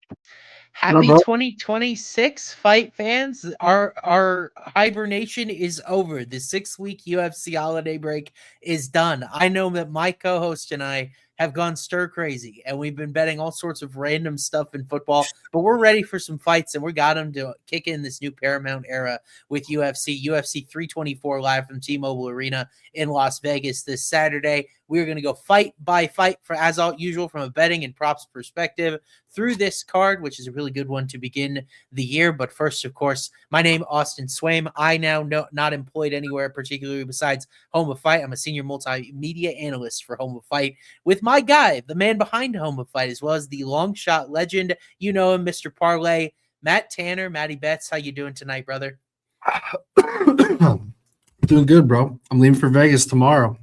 What up, Happy bro? 2026 fight fans. Our hibernation is over. The 6-week UFC holiday break is done. I know that my co-host and I have gone stir crazy and we've been betting all sorts of random stuff in football, but we're ready for some fights and we got them to kick in this new Paramount era with UFC 324 live from T-Mobile Arena in Las Vegas this Saturday. We're going to go fight by fight for as usual from a betting and props perspective through this card, which is a really good one to begin the year. But first, of course, my name Austin Swaim. I now not employed anywhere particularly besides Home of Fight. I'm a senior multimedia analyst for Home of Fight with my guy, the man behind Home of Fight, as well as the long shot legend. You know him, Mr. Parlay, Matt Tanner. Matty Betts, how you doing tonight, brother? Doing good, bro. I'm leaving for Vegas tomorrow.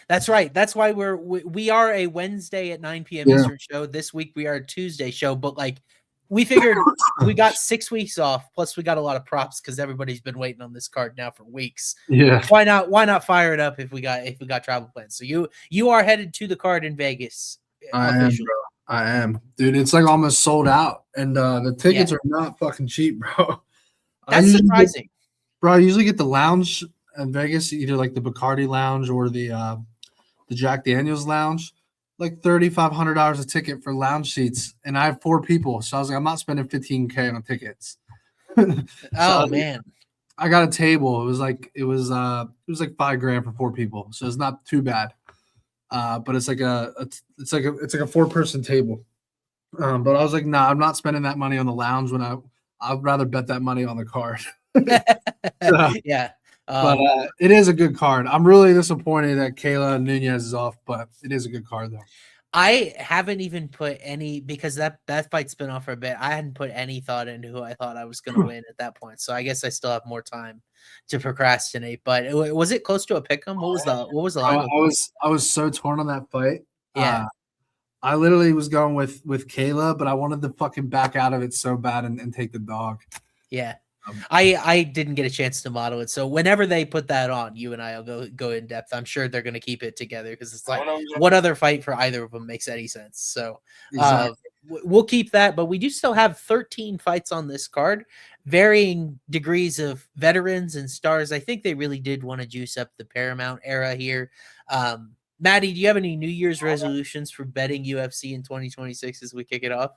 That's right. That's why we are a Wednesday at 9 p.m. Yeah. Eastern show. This week we are a Tuesday show, but like we figured we got 6 weeks off. Plus we got a lot of props because everybody's been waiting on this card now for weeks. Yeah. Why not fire it up if we got travel plans? So you are headed to the card in Vegas. I am, bro. I am. Dude, it's like almost sold out. And the tickets are not fucking cheap, bro. That's surprising. I usually get the lounge in Vegas, either like the Bacardi lounge or the Jack Daniels lounge, like $3,500 a ticket for lounge seats, and I have 4 people, so I was like, I'm not spending $15K on tickets. Man, I got a table. It was like $5,000 for 4 people, so it's not too bad. But it's like a 4-person table. But I was like, nah, I'm not spending that money on the lounge when I'd rather bet that money on the card. Yeah. But it is a good card. I'm really disappointed that Kayla Nunez is off, but it is a good card though. I haven't even put any because that fight's been off for a bit. I hadn't put any thought into who I thought I was going to win at that point. So I guess I still have more time to procrastinate. But was it close to a pick'em? What was the line? I was so torn on that fight. Yeah. I literally was going with Kayla, but I wanted to fucking back out of it so bad and take the dog. Yeah. I didn't get a chance to model it, so whenever they put that on, you and I will go in depth. I'm sure they're going to keep it together because it's like what other fight for either of them makes any sense. So exactly. We'll keep that, but we do still have 13 fights on this card, varying degrees of veterans and stars. I think they really did want to juice up the Paramount era here. Maddie, do you have any New Year's resolutions for betting UFC in 2026 as we kick it off?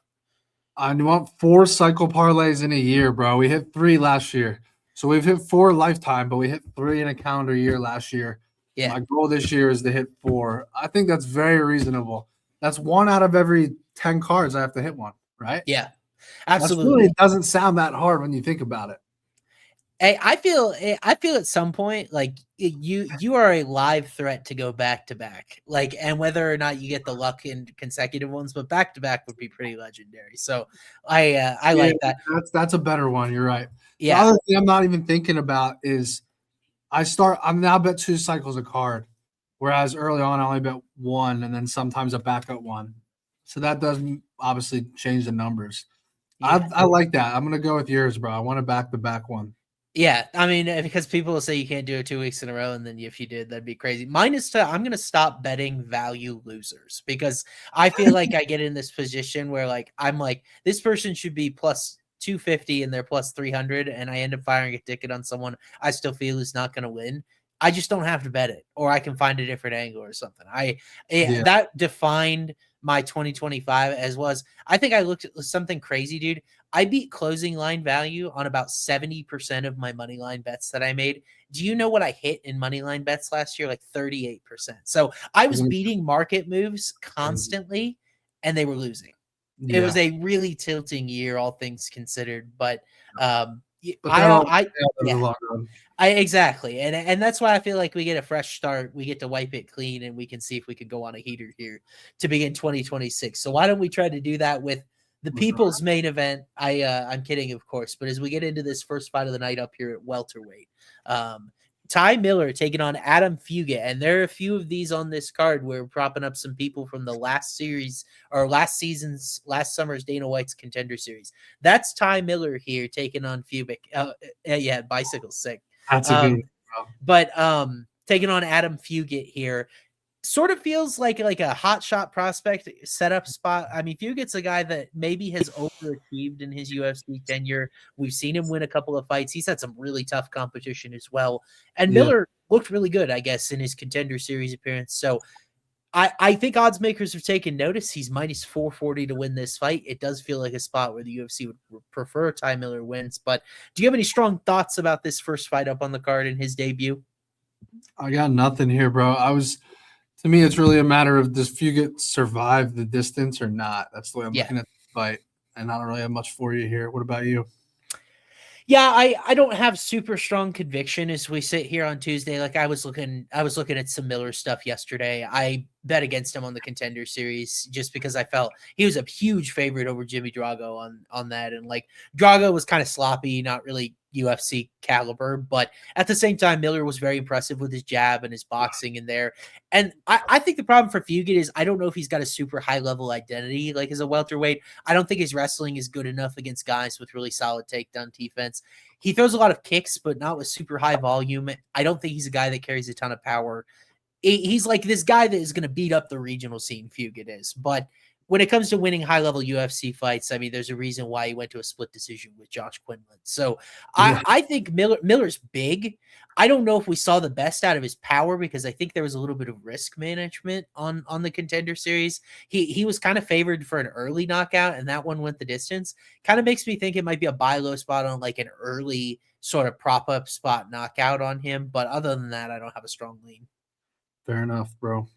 I want 4 cycle parlays in a year, bro. We hit 3 last year. So we've hit 4 lifetime, but we hit 3 in a calendar year last year. Yeah. My goal this year is to hit 4. I think that's very reasonable. That's 1 out of every 10 cards I have to hit one, right? Yeah, absolutely. It doesn't sound that hard when you think about it. Hey, I feel at some point like you are a live threat to go back to back, like, and whether or not you get the luck in consecutive ones, but back to back would be pretty legendary. So I like that. That's a better one. You're right. Yeah. The other thing I'm not even thinking about is I'm now bet 2 cycles a card, whereas early on I only bet 1, and then sometimes a backup 1. So that doesn't obviously change the numbers. Yeah. I like that. I'm gonna go with yours, bro. I want a back to back one. Yeah, I mean, because people will say you can't do it 2 weeks in a row, and then if you did, that'd be crazy. Mine is I'm going to stop betting value losers because I feel like I get in this position where like I'm like this person should be plus 250 and they're plus 300, and I end up firing a ticket on someone I still feel is not going to win. I just don't have to bet it, or I can find a different angle or something. That defined my 2025 as was. I think I looked at something crazy, dude. I beat closing line value on about 70% of my money line bets that I made. Do you know what I hit in money line bets last year? Like 38%. So I was beating market moves constantly, and they were losing. Yeah. It was a really tilting year, all things considered. But exactly, and that's why I feel like we get a fresh start. We get to wipe it clean, and we can see if we could go on a heater here to begin 2026. So why don't we try to do that with the people's main event? I'm kidding, of course, but as we get into this first fight of the night up here at welterweight, Ty Miller taking on Adam Fugitt, and there are a few of these on this card. We're propping up some people from the last summer's Dana White's Contender Series. That's Ty Miller here taking on Fugitt. Yeah, bicycle sick. That's a good but taking on Adam Fugitt here. sort of feels like a hot shot prospect setup spot. I mean, Fugitt's a guy that maybe has overachieved in his UFC tenure. We've seen him win a couple of fights. He's had some really tough competition as well. And Miller looked really good, I guess, in his Contender Series appearance. So I think odds makers have taken notice. He's minus 440 to win this fight. It does feel like a spot where the UFC would prefer Ty Miller wins. But do you have any strong thoughts about this first fight up on the card in his debut? I got nothing here, bro. To me, it's really a matter of does Fugitt survive the distance or not? That's the way I'm looking at the fight. And I don't really have much for you here. What about you? Yeah, I don't have super strong conviction as we sit here on Tuesday. Like I was looking at some Miller stuff yesterday. I bet against him on the Contender Series just because I felt he was a huge favorite over Jimmy Drago on that. And like Drago was kind of sloppy, not really UFC caliber, but at the same time, Miller was very impressive with his jab and his boxing in there. And I think the problem for Fugitt is I don't know if he's got a super high level identity like as a welterweight. I don't think his wrestling is good enough against guys with really solid takedown defense. He throws a lot of kicks, but not with super high volume. I don't think he's a guy that carries a ton of power. He's like this guy that is going to beat up the regional scene, Fugitt is. But when it comes to winning high-level UFC fights, I mean, there's a reason why he went to a split decision with Josh Quinlan. So I think Miller's big. I don't know if we saw the best out of his power because I think there was a little bit of risk management on the Contender Series. He was kind of favored for an early knockout, and that one went the distance. Kind of makes me think it might be a buy low spot on like an early sort of prop-up spot knockout on him. But other than that, I don't have a strong lean. Fair enough, bro.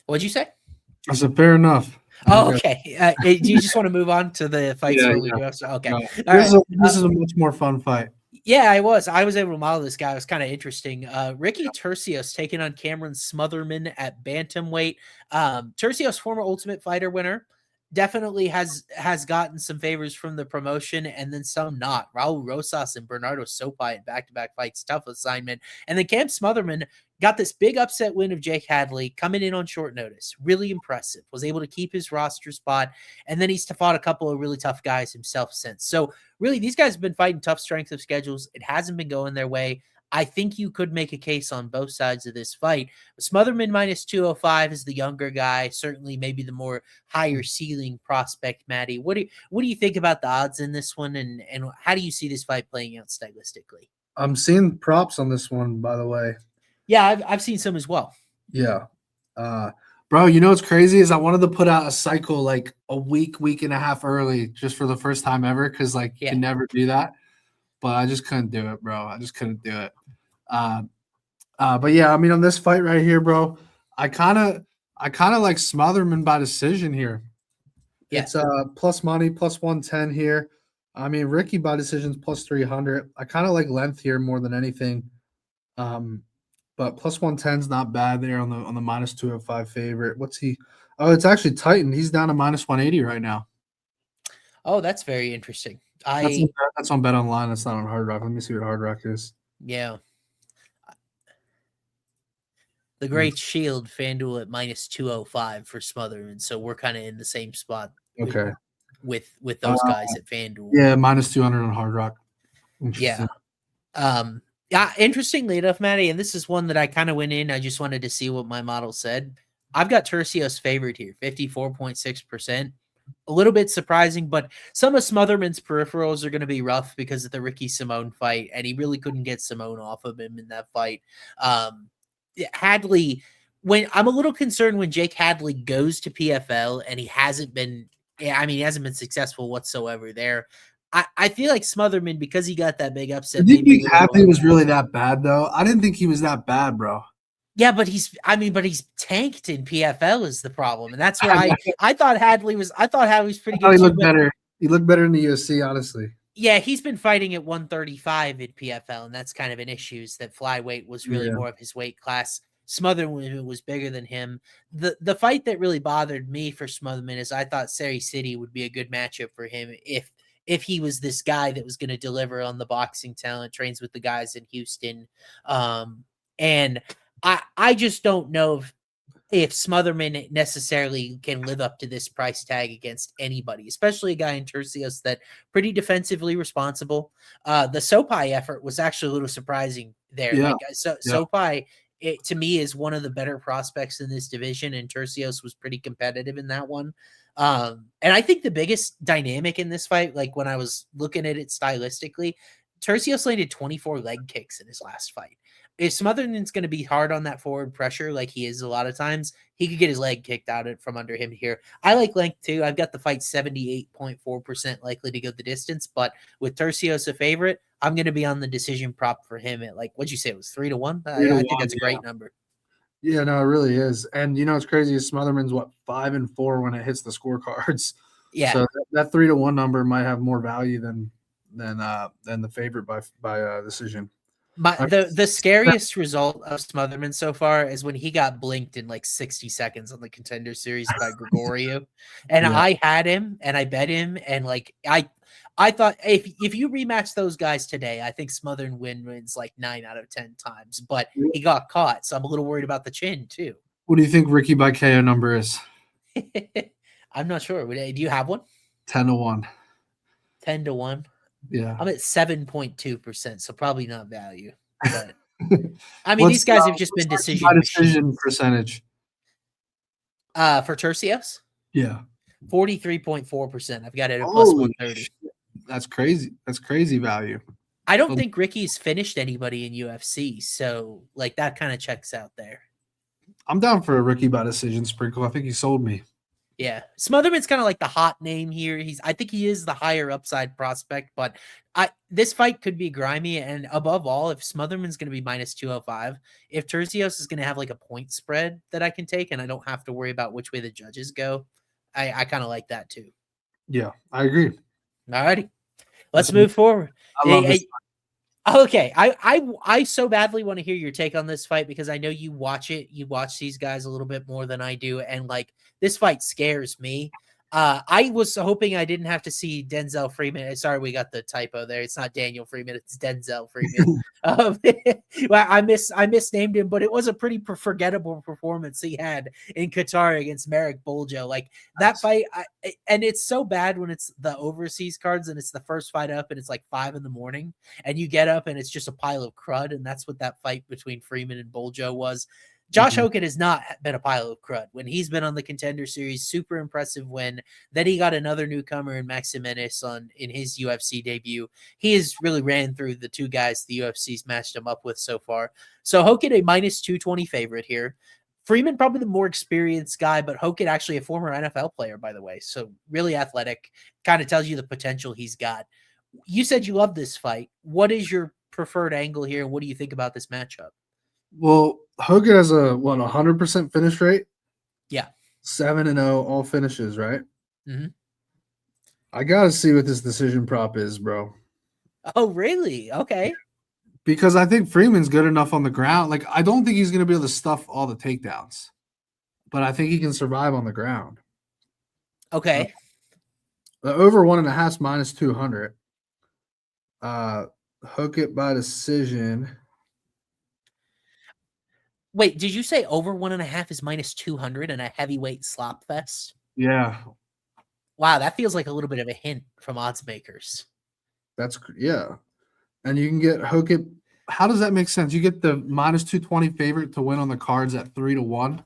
What'd you say? I said fair enough. Oh, okay. Do you just want to move on to the fights? Yeah. Okay. No. This is a much more fun fight. Yeah, I was able to model this guy. It was kind of interesting. Ricky Turcios taking on Cameron Smotherman at bantamweight. Turcios, former Ultimate Fighter winner, definitely has gotten some favors from the promotion and then some not. Raul Rosas and Bernardo Sopai in back-to-back fights, tough assignment. And then Cam Smotherman got this big upset win of Jake Hadley coming in on short notice. Really impressive. Was able to keep his roster spot. And then he's fought a couple of really tough guys himself since. So really, these guys have been fighting tough strength of schedules. It hasn't been going their way. I think you could make a case on both sides of this fight. Smotherman minus 205 is the younger guy, certainly maybe the more higher ceiling prospect, Matty. What do you think about the odds in this one, and how do you see this fight playing out stylistically? I'm seeing props on this one, by the way. Yeah, I've seen some as well. Yeah. Bro, you know what's crazy is I wanted to put out a cycle like a week and a half early just for the first time ever because like you can never do that. But I just couldn't do it, bro. I just couldn't do it. But yeah, I mean, on this fight right here, bro, I kind of like Smotherman by decision here. Yeah. It's plus money, plus 110 here. I mean, Ricky by decision's plus 300. I kind of like length here more than anything. But plus 110 is not bad there on the minus 205 favorite. What's he? Oh, it's actually tightened. He's down to minus 180 right now. Oh, that's very interesting. That's on Bet Online. That's not on Hard Rock. Let me see what Hard Rock is. Yeah. The Great Shield FanDuel at minus 205 for Smotherman. So we're kind of in the same spot. Okay. With those guys at FanDuel. Yeah, minus 200 on Hard Rock. Yeah. Yeah, interestingly enough, Matty, and this is one that I kind of went in. I just wanted to see what my model said. I've got Turcios favored here, 54.6%. A little bit surprising, but some of Smotherman's peripherals are going to be rough because of the Ricky Simone fight, and he really couldn't get Simone off of him in that fight. Hadley, I'm a little concerned when Jake Hadley goes to PFL and he hasn't been successful whatsoever there. I feel like Smotherman, because he got that big upset. Did you think Hadley was really that bad, though? I didn't think he was that bad, bro. Yeah, but he's tanked in PFL is the problem. And that's where I thought Hadley was pretty good. He looked better. He looked better in the UFC, honestly. Yeah, he's been fighting at 135 in PFL, and that's kind of an issue, is that flyweight was really more of his weight class. Smotherman was bigger than him. The fight that really bothered me for Smotherman is I thought Sari City would be a good matchup for him if he was this guy that was going to deliver on the boxing talent, trains with the guys in Houston. And I just don't know if Smotherman necessarily can live up to this price tag against anybody, especially a guy in Turcios that pretty defensively responsible. The Sopai effort was actually a little surprising there. Yeah. Like Sopai, it to me is one of the better prospects in this division, and Turcios was pretty competitive in that one. And I think the biggest dynamic in this fight, like when I was looking at it stylistically, Turcios landed 24 leg kicks in his last fight. If Smotherman's going to be hard on that forward pressure like he is a lot of times, he could get his leg kicked out from under him here. I like length too. I've got the fight 78.4% likely to go the distance, but with Turcios a favorite, I'm going to be on the decision prop for him at like, what'd you say? It was 3-1? I think that's a great number. Yeah, no, it really is. And it's crazy. Smotherman's 5-4 when it hits the scorecards. Yeah. So that 3-1 number might have more value than the favorite by decision. The scariest result of Smotherman so far is when he got blinked in like 60 seconds on the Contender Series by Gregorio, and I had him and I bet him, and like I thought if you rematch those guys today, I think Smotherman wins like 9 out of 10 times, but he got caught, so I'm a little worried about the chin too. What do you think Ricky by KO number is? I'm not sure. Do you have one? 10-1. 10-1. Yeah, I'm at 7.2%, so probably not value. But I mean, these guys have just been decision percentage. For Turcios? Yeah. 43.4%. I've got it at plus 130. That's crazy. That's crazy value. I don't think Ricky's finished anybody in UFC, so like that kind of checks out there. I'm down for a Ricky by decision sprinkle. I think he sold me. Yeah, Smotherman's kind of like the hot name here. I think he is the higher upside prospect, but this fight could be grimy. And above all, if Smotherman's going to be minus 205, if Turcios is going to have like a point spread that I can take, and I don't have to worry about which way the judges go, I kind of like that too. Yeah, I agree. All righty, let's move forward. I love this. Okay, I so badly want to hear your take on this fight because I know you watch it. You watch these guys a little bit more than I do, and like this fight scares me. I was hoping I didn't have to see Denzel Freeman. Sorry, we got the typo there. It's not Daniel Freeman. It's Denzel Freeman. Well, I misnamed him, but it was a pretty forgettable performance he had in Qatar against Merrick Boljo. Like that fight, and it's so bad when it's the overseas cards and it's the first fight up and it's like 5 a.m. and you get up and it's just a pile of crud, and that's what that fight between Freeman and Boljo was. Josh Hokit has not been a pile of crud when he's been on the Contender Series. Super impressive win. Then he got another newcomer in Max Jimenez in his UFC debut. He has really ran through the two guys the UFC's matched him up with so far. So Hokit a minus 220 favorite here. Freeman probably the more experienced guy, but Hokit actually a former NFL player, by the way. So really athletic. Kind of tells you the potential he's got. You said you love this fight. What is your preferred angle here, and what do you think about this matchup? Well, Hokit has a 100% finish rate. Yeah, 7-0 all finishes, right? Mm-hmm. I gotta see what this decision prop is, bro. Oh, really? Okay. Because I think Freeman's good enough on the ground. Like, I don't think he's gonna be able to stuff all the takedowns, but I think he can survive on the ground. Okay. The over 1.5 minus 200. Hokit by decision. Wait, did you say over 1.5 is minus 200 and a heavyweight slop fest? Yeah. Wow, that feels like a little bit of a hint from odds makers. Yeah. And you can get Hokit. How does that make sense? You get the minus 220 favorite to win on the cards at 3-1,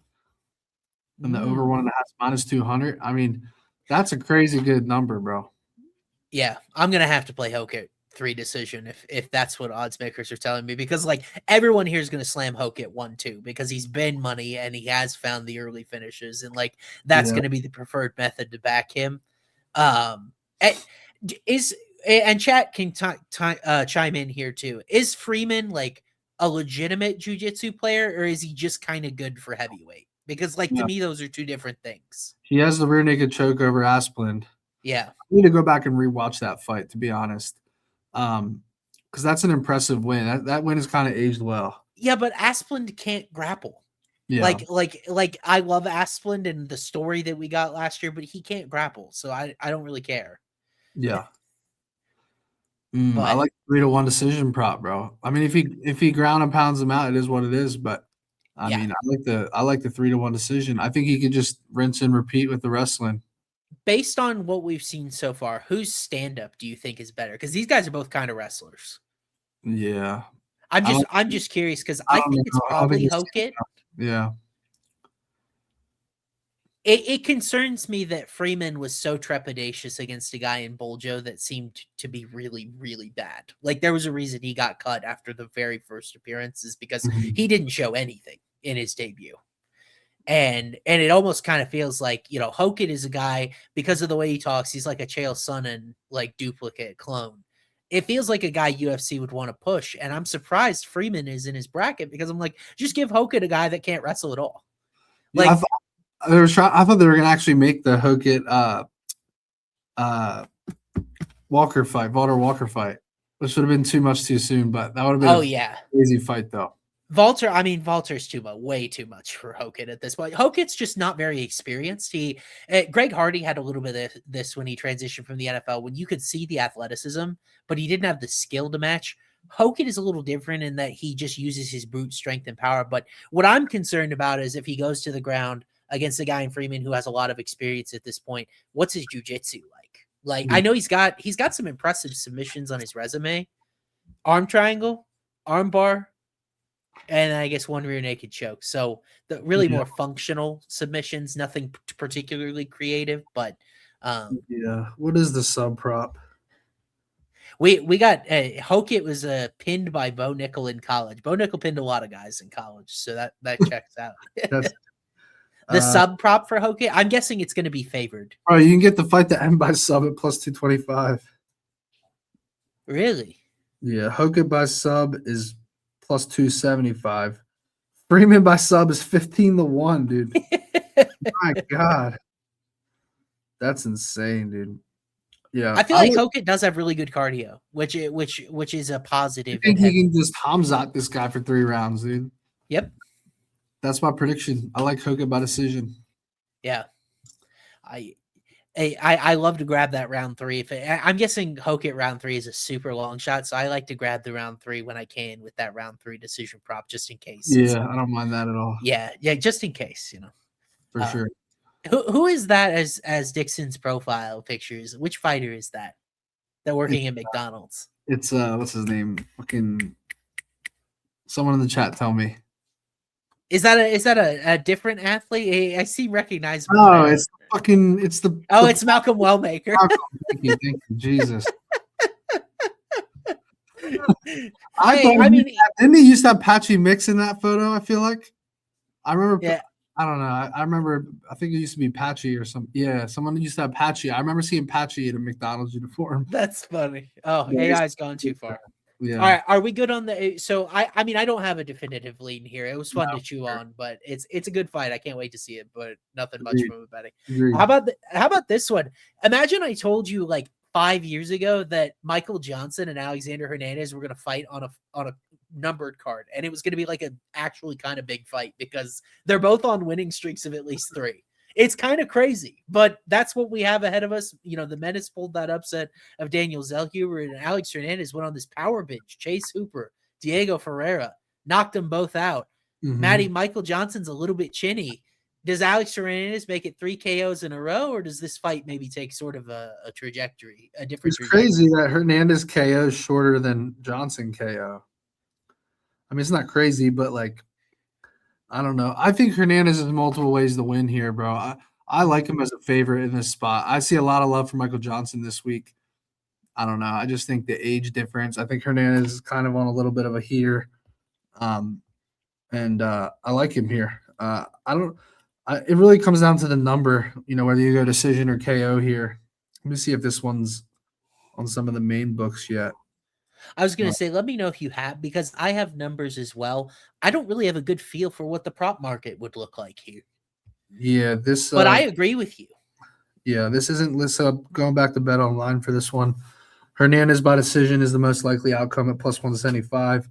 and the over 1.5 minus 200. I mean, that's a crazy good number, bro. Yeah, I'm gonna have to play Hokit 3 decision if that's what odds makers are telling me, because like everyone here is going to slam Hokit 1-2 because he's been money and he has found the early finishes, and like that's going to be the preferred method to back him. And chat can chime in here too. Is Freeman like a legitimate jiu-jitsu player, or is he just kind of good for heavyweight? Because like to me those are two different things. He has the rear naked choke over Asplund. Yeah, I need to go back and rewatch that fight, to be honest. Because that's an impressive win. That win has kind of aged well. Yeah, but Asplund can't grapple. Yeah. Like I love Asplund and the story that we got last year, but he can't grapple, so I don't really care. Yeah. I like 3-1 decision prop, bro. I mean, if he ground and pounds him out, it is what it is. But I mean, I like the 3-1 decision. I think he could just rinse and repeat with the wrestling. Based on what we've seen so far, whose stand-up do you think is better? Because these guys are both kind of wrestlers. Yeah. I'm just curious because I I don't think it's know. I don't think probably it's Hokit. Yeah. It concerns me that Freeman was so trepidatious against a guy in Boljo that seemed to be really, really bad. Like there was a reason he got cut after the very first appearance is because Mhm. he didn't show anything in his debut. And it almost kind of feels like, you know, Hokit is a guy because of the way he talks, he's like a Chael Sonnen like duplicate clone. It feels like a guy UFC would want to push, and I'm surprised Freeman is in his bracket because I'm like, just give Hokit a guy that can't wrestle at all. Yeah, Like I thought they were gonna actually make the Hokit Walker fight, Walter Walker fight, which would have been too much too soon, but that would have been oh a yeah. crazy fight though. Walter's too much, way too much for Hokit at this point. Hokit's just not very experienced. Greg Hardy had a little bit of this when he transitioned from the NFL, when you could see the athleticism, but he didn't have the skill to match. Hokit is a little different in that he just uses his brute strength and power. But what I'm concerned about is if he goes to the ground against a guy in Freeman who has a lot of experience at this point, what's his jujitsu like? Like I know he's got some impressive submissions on his resume: arm triangle, arm bar, and I guess one rear naked choke. So the really more functional submissions, nothing particularly creative, but What is the sub prop? we got Hokit was pinned by Bo Nickel in college. Bo Nickel pinned a lot of guys in college, so that checks out. That's The sub prop for Hokit, I'm guessing it's going to be favored. Oh, you can get the fight to end by sub at plus 225. Really? Yeah, Hokit by sub is plus 275. Freeman by sub is 15-1, dude. My God. That's insane, dude. Yeah. I feel like Hokit does have really good cardio, which is a positive. I think he can just Hamzat this guy for 3 rounds, dude. Yep. That's my prediction. I like Hokit by decision. Yeah. I love to grab that round 3. I'm guessing Hokit round 3 is a super long shot, so I like to grab the round 3 when I can with that round 3 decision prop, just in case. Yeah, I don't mind that at all. Yeah, just in case, you know. For sure. Who is that as Dixon's profile pictures? Which fighter is that? That working at McDonald's? It's what's his name? Fucking someone in the chat tell me. Is that a different athlete? I seem recognizable. No, it's it's Malcolm Wellmaker. Thank you, Jesus. Didn't he used to have Patchy Mix in that photo? I feel like I remember. Yeah. I don't know. I remember. I think it used to be Patchy or something. Yeah, someone used to have Patchy. I remember seeing Patchy in a McDonald's uniform. That's funny. Oh, AI's gone too far. Yeah. All right, are we good on the? So I mean, I don't have a definitive lean here. It was fun to chew on, but it's a good fight. I can't wait to see it, but nothing much from a betting. How about this one? Imagine I told you like 5 years ago that Michael Johnson and Alexander Hernandez were going to fight on a numbered card, and it was going to be like an actually kind of big fight because they're both on winning streaks of at least 3. It's kind of crazy, but that's what we have ahead of us. You know, the Menace pulled that upset of Daniel Zellhuber, and Alex Hernandez went on this power binge. Chase Hooper, Diego Ferreira knocked them both out. Michael Johnson's a little bit chinny. Does Alex Hernandez make it 3 KOs in a row, or does this fight maybe take sort of a trajectory, a different trajectory? Crazy that Hernandez KO is shorter than Johnson KO. I mean, it's not crazy, but like, I don't know. I think Hernandez has multiple ways to win here, bro. I like him as a favorite in this spot. I see a lot of love for Michael Johnson this week. I don't know. I just think the age difference. I think Hernandez is kind of on a little bit of a heater, and I like him here. It really comes down to the number, you know, whether you go decision or KO here. Let me see if this one's on some of the main books yet. I was going to say, let me know if you have, because I have numbers as well. I don't really have a good feel for what the prop market would look like here. Yeah, but I agree with you. Yeah, this isn't going back to Bet Online for this one. Hernandez by decision is the most likely outcome at plus 175.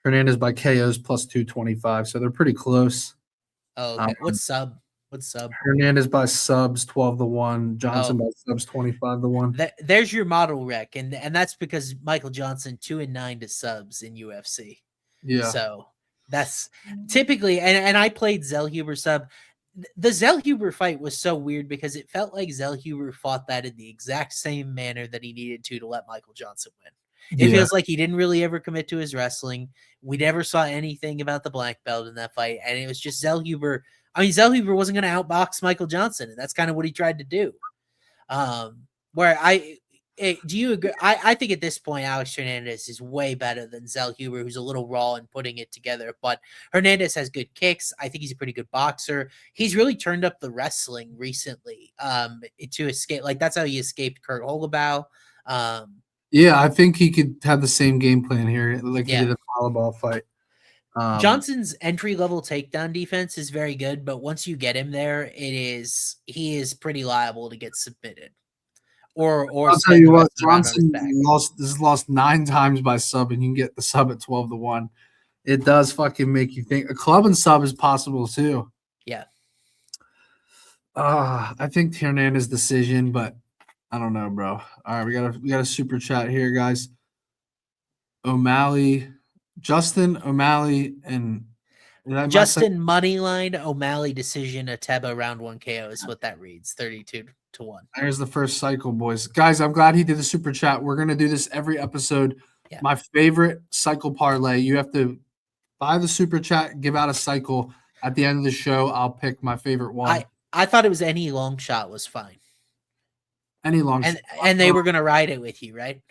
Hernandez by KOs plus 225. So they're pretty close. Oh, okay. What's sub? Hernandez by subs 12-1. Johnson by subs 25-1. There's your model rec, and that's because Michael Johnson 2-9 to subs in UFC. Yeah. So That's typically, and I played Zellhuber sub. The Zellhuber fight was so weird because it felt like Zellhuber fought that in the exact same manner that he needed to let Michael Johnson win. It feels like he didn't really ever commit to his wrestling. We never saw anything about the black belt in that fight, and it was just Zellhuber. I mean, Zellhuber wasn't going to outbox Michael Johnson, and that's kind of what he tried to do. Where do you agree? I think at this point, Alex Hernandez is way better than Zellhuber, who's a little raw in putting it together. But Hernandez has good kicks. I think he's a pretty good boxer. He's really turned up the wrestling recently to escape. Like, that's how he escaped Kurt Holobaugh. Yeah, I think he could have the same game plan here, like he did in the volleyball fight. Johnson's entry-level takedown defense is very good, but once you get him there, he is pretty liable to get submitted. Or I'll tell you what, Johnson lost 9 times by sub, and you can get the sub at 12-1. It does fucking make you think. A club and sub is possible too. Yeah. I think Hernandez decision, but I don't know, bro. All right, we got a super chat here, guys. Justin O'Malley, and Justin moneyline O'Malley decision Ateba round 1 KO is what that reads, 32-1. There's the first cycle, boys. Guys, I'm glad he did the super chat. We're gonna do this every episode. Yeah. My favorite cycle parlay. You have to buy the super chat, give out a cycle. At the end of the show, I'll pick my favorite one. I thought it was any long shot was fine. Any long shot. And they were gonna ride it with you, right?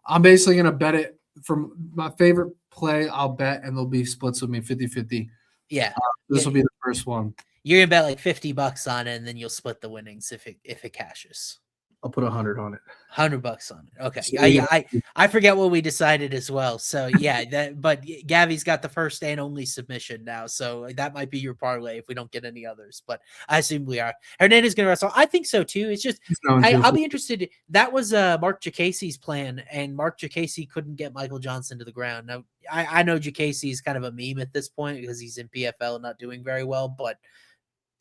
I'm basically gonna bet it from my favorite play. I'll bet, and there'll be splits with me 50-50. Yeah. This will be the first one. You're gonna bet like $50 on it, and then you'll split the winnings if it cashes. I'll put 100 on it. $100 on it. Okay. So I forget what we decided as well. So yeah, but Gavi's got the first and only submission now. So that might be your parlay if we don't get any others. But I assume we are. Hernandez gonna wrestle. I think so too. It's just I'll be interested. That was Mark Jacasey's plan, and Mark Jacasey couldn't get Michael Johnson to the ground. Now I know Jacasey is kind of a meme at this point because he's in PFL and not doing very well, but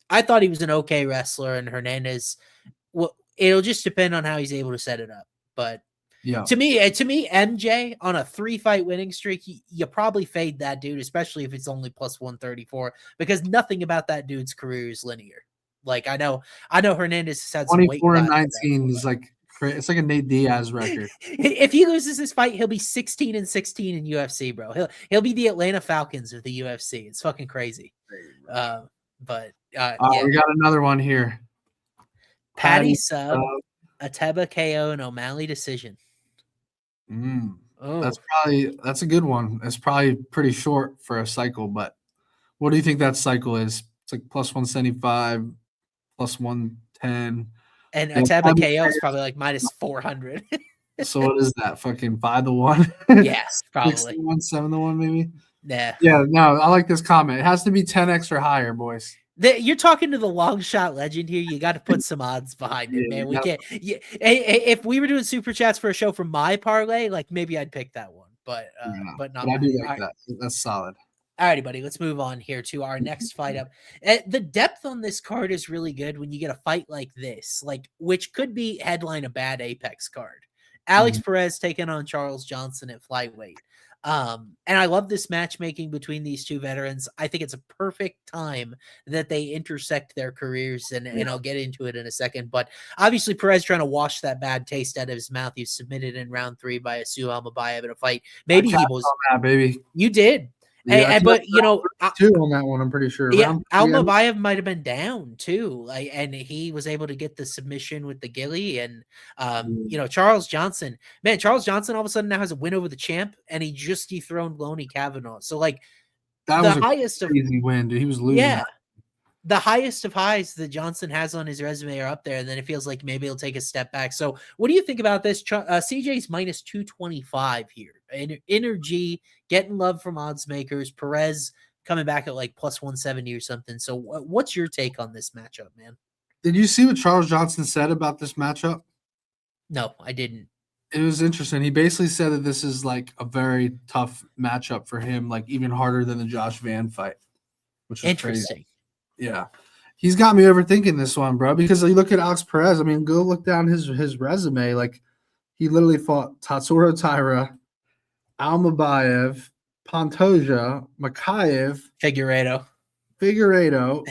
I thought he was an okay wrestler, and Hernandez. It'll just depend on how he's able to set it up. But yeah, to me, MJ on a 3-fight winning streak, you probably fade that dude, especially if it's only plus 134, because nothing about that dude's career is linear. Like I know Hernandez has had 24-19 is like it's like a Nate Diaz record. If he loses this fight, he'll be 16-16 in UFC, bro. He'll be the Atlanta Falcons of the UFC. It's fucking crazy. Yeah. We got another one here. Patty sub, Ateba KO, and O'Malley decision. That's a good one. It's probably pretty short for a cycle, but what do you think that cycle is? It's like plus 175, plus 110. And Ateba KO is probably like minus 400. So what is that? Fucking 5-1? Yes, probably. 6-1, 7-1, maybe? Yeah. Yeah, no, I like this comment. It has to be 10x or higher, boys. You're talking to the long shot legend here. You got to put some odds behind it, man. We can't. If we were doing super chats for a show from my parlay, like maybe I'd pick that one, but not. But I do like that. That's solid. All righty, buddy. Let's move on here to our next fight up. The depth on this card is really good when you get a fight like this, which could be headline a bad Apex card. Alex Perez taking on Charles Johnson at flyweight. And I love this matchmaking between these two veterans. I think it's a perfect time that they intersect their careers, and I'll get into it in a second. But obviously, Perez trying to wash that bad taste out of his mouth. He was submitted in round 3 by Asu Almabayev in a fight. Maybe he was. On that, baby. You did. Yeah, but you know, two on that one, I'm pretty sure. Yeah, Almabayev might have been down too, and he was able to get the submission with the Gilly, and you know, Charles Johnson all of a sudden now has a win over the champ, and he just dethroned Lonnie Kavanaugh. So that was highest of easy win, dude. He was losing. Yeah, the highest of highs that Johnson has on his resume are up there, and then it feels like maybe he'll take a step back. So what do you think about this? CJ's minus 225 here. Energy, getting love from odds makers. Perez coming back at like plus 170 or something. So what's your take on this matchup, man? Did you see what Charles Johnson said about this matchup? No, I didn't. It was interesting. He basically said that this is like a very tough matchup for him, like even harder than the Josh Van fight, which is interesting. Crazy. Yeah. He's got me overthinking this one, bro, because you look at Alex Perez. I mean, go look down his resume. Like, he literally fought Tatsuro Taira, Almabayev, Pantoja, Bukauskas, Figueiredo.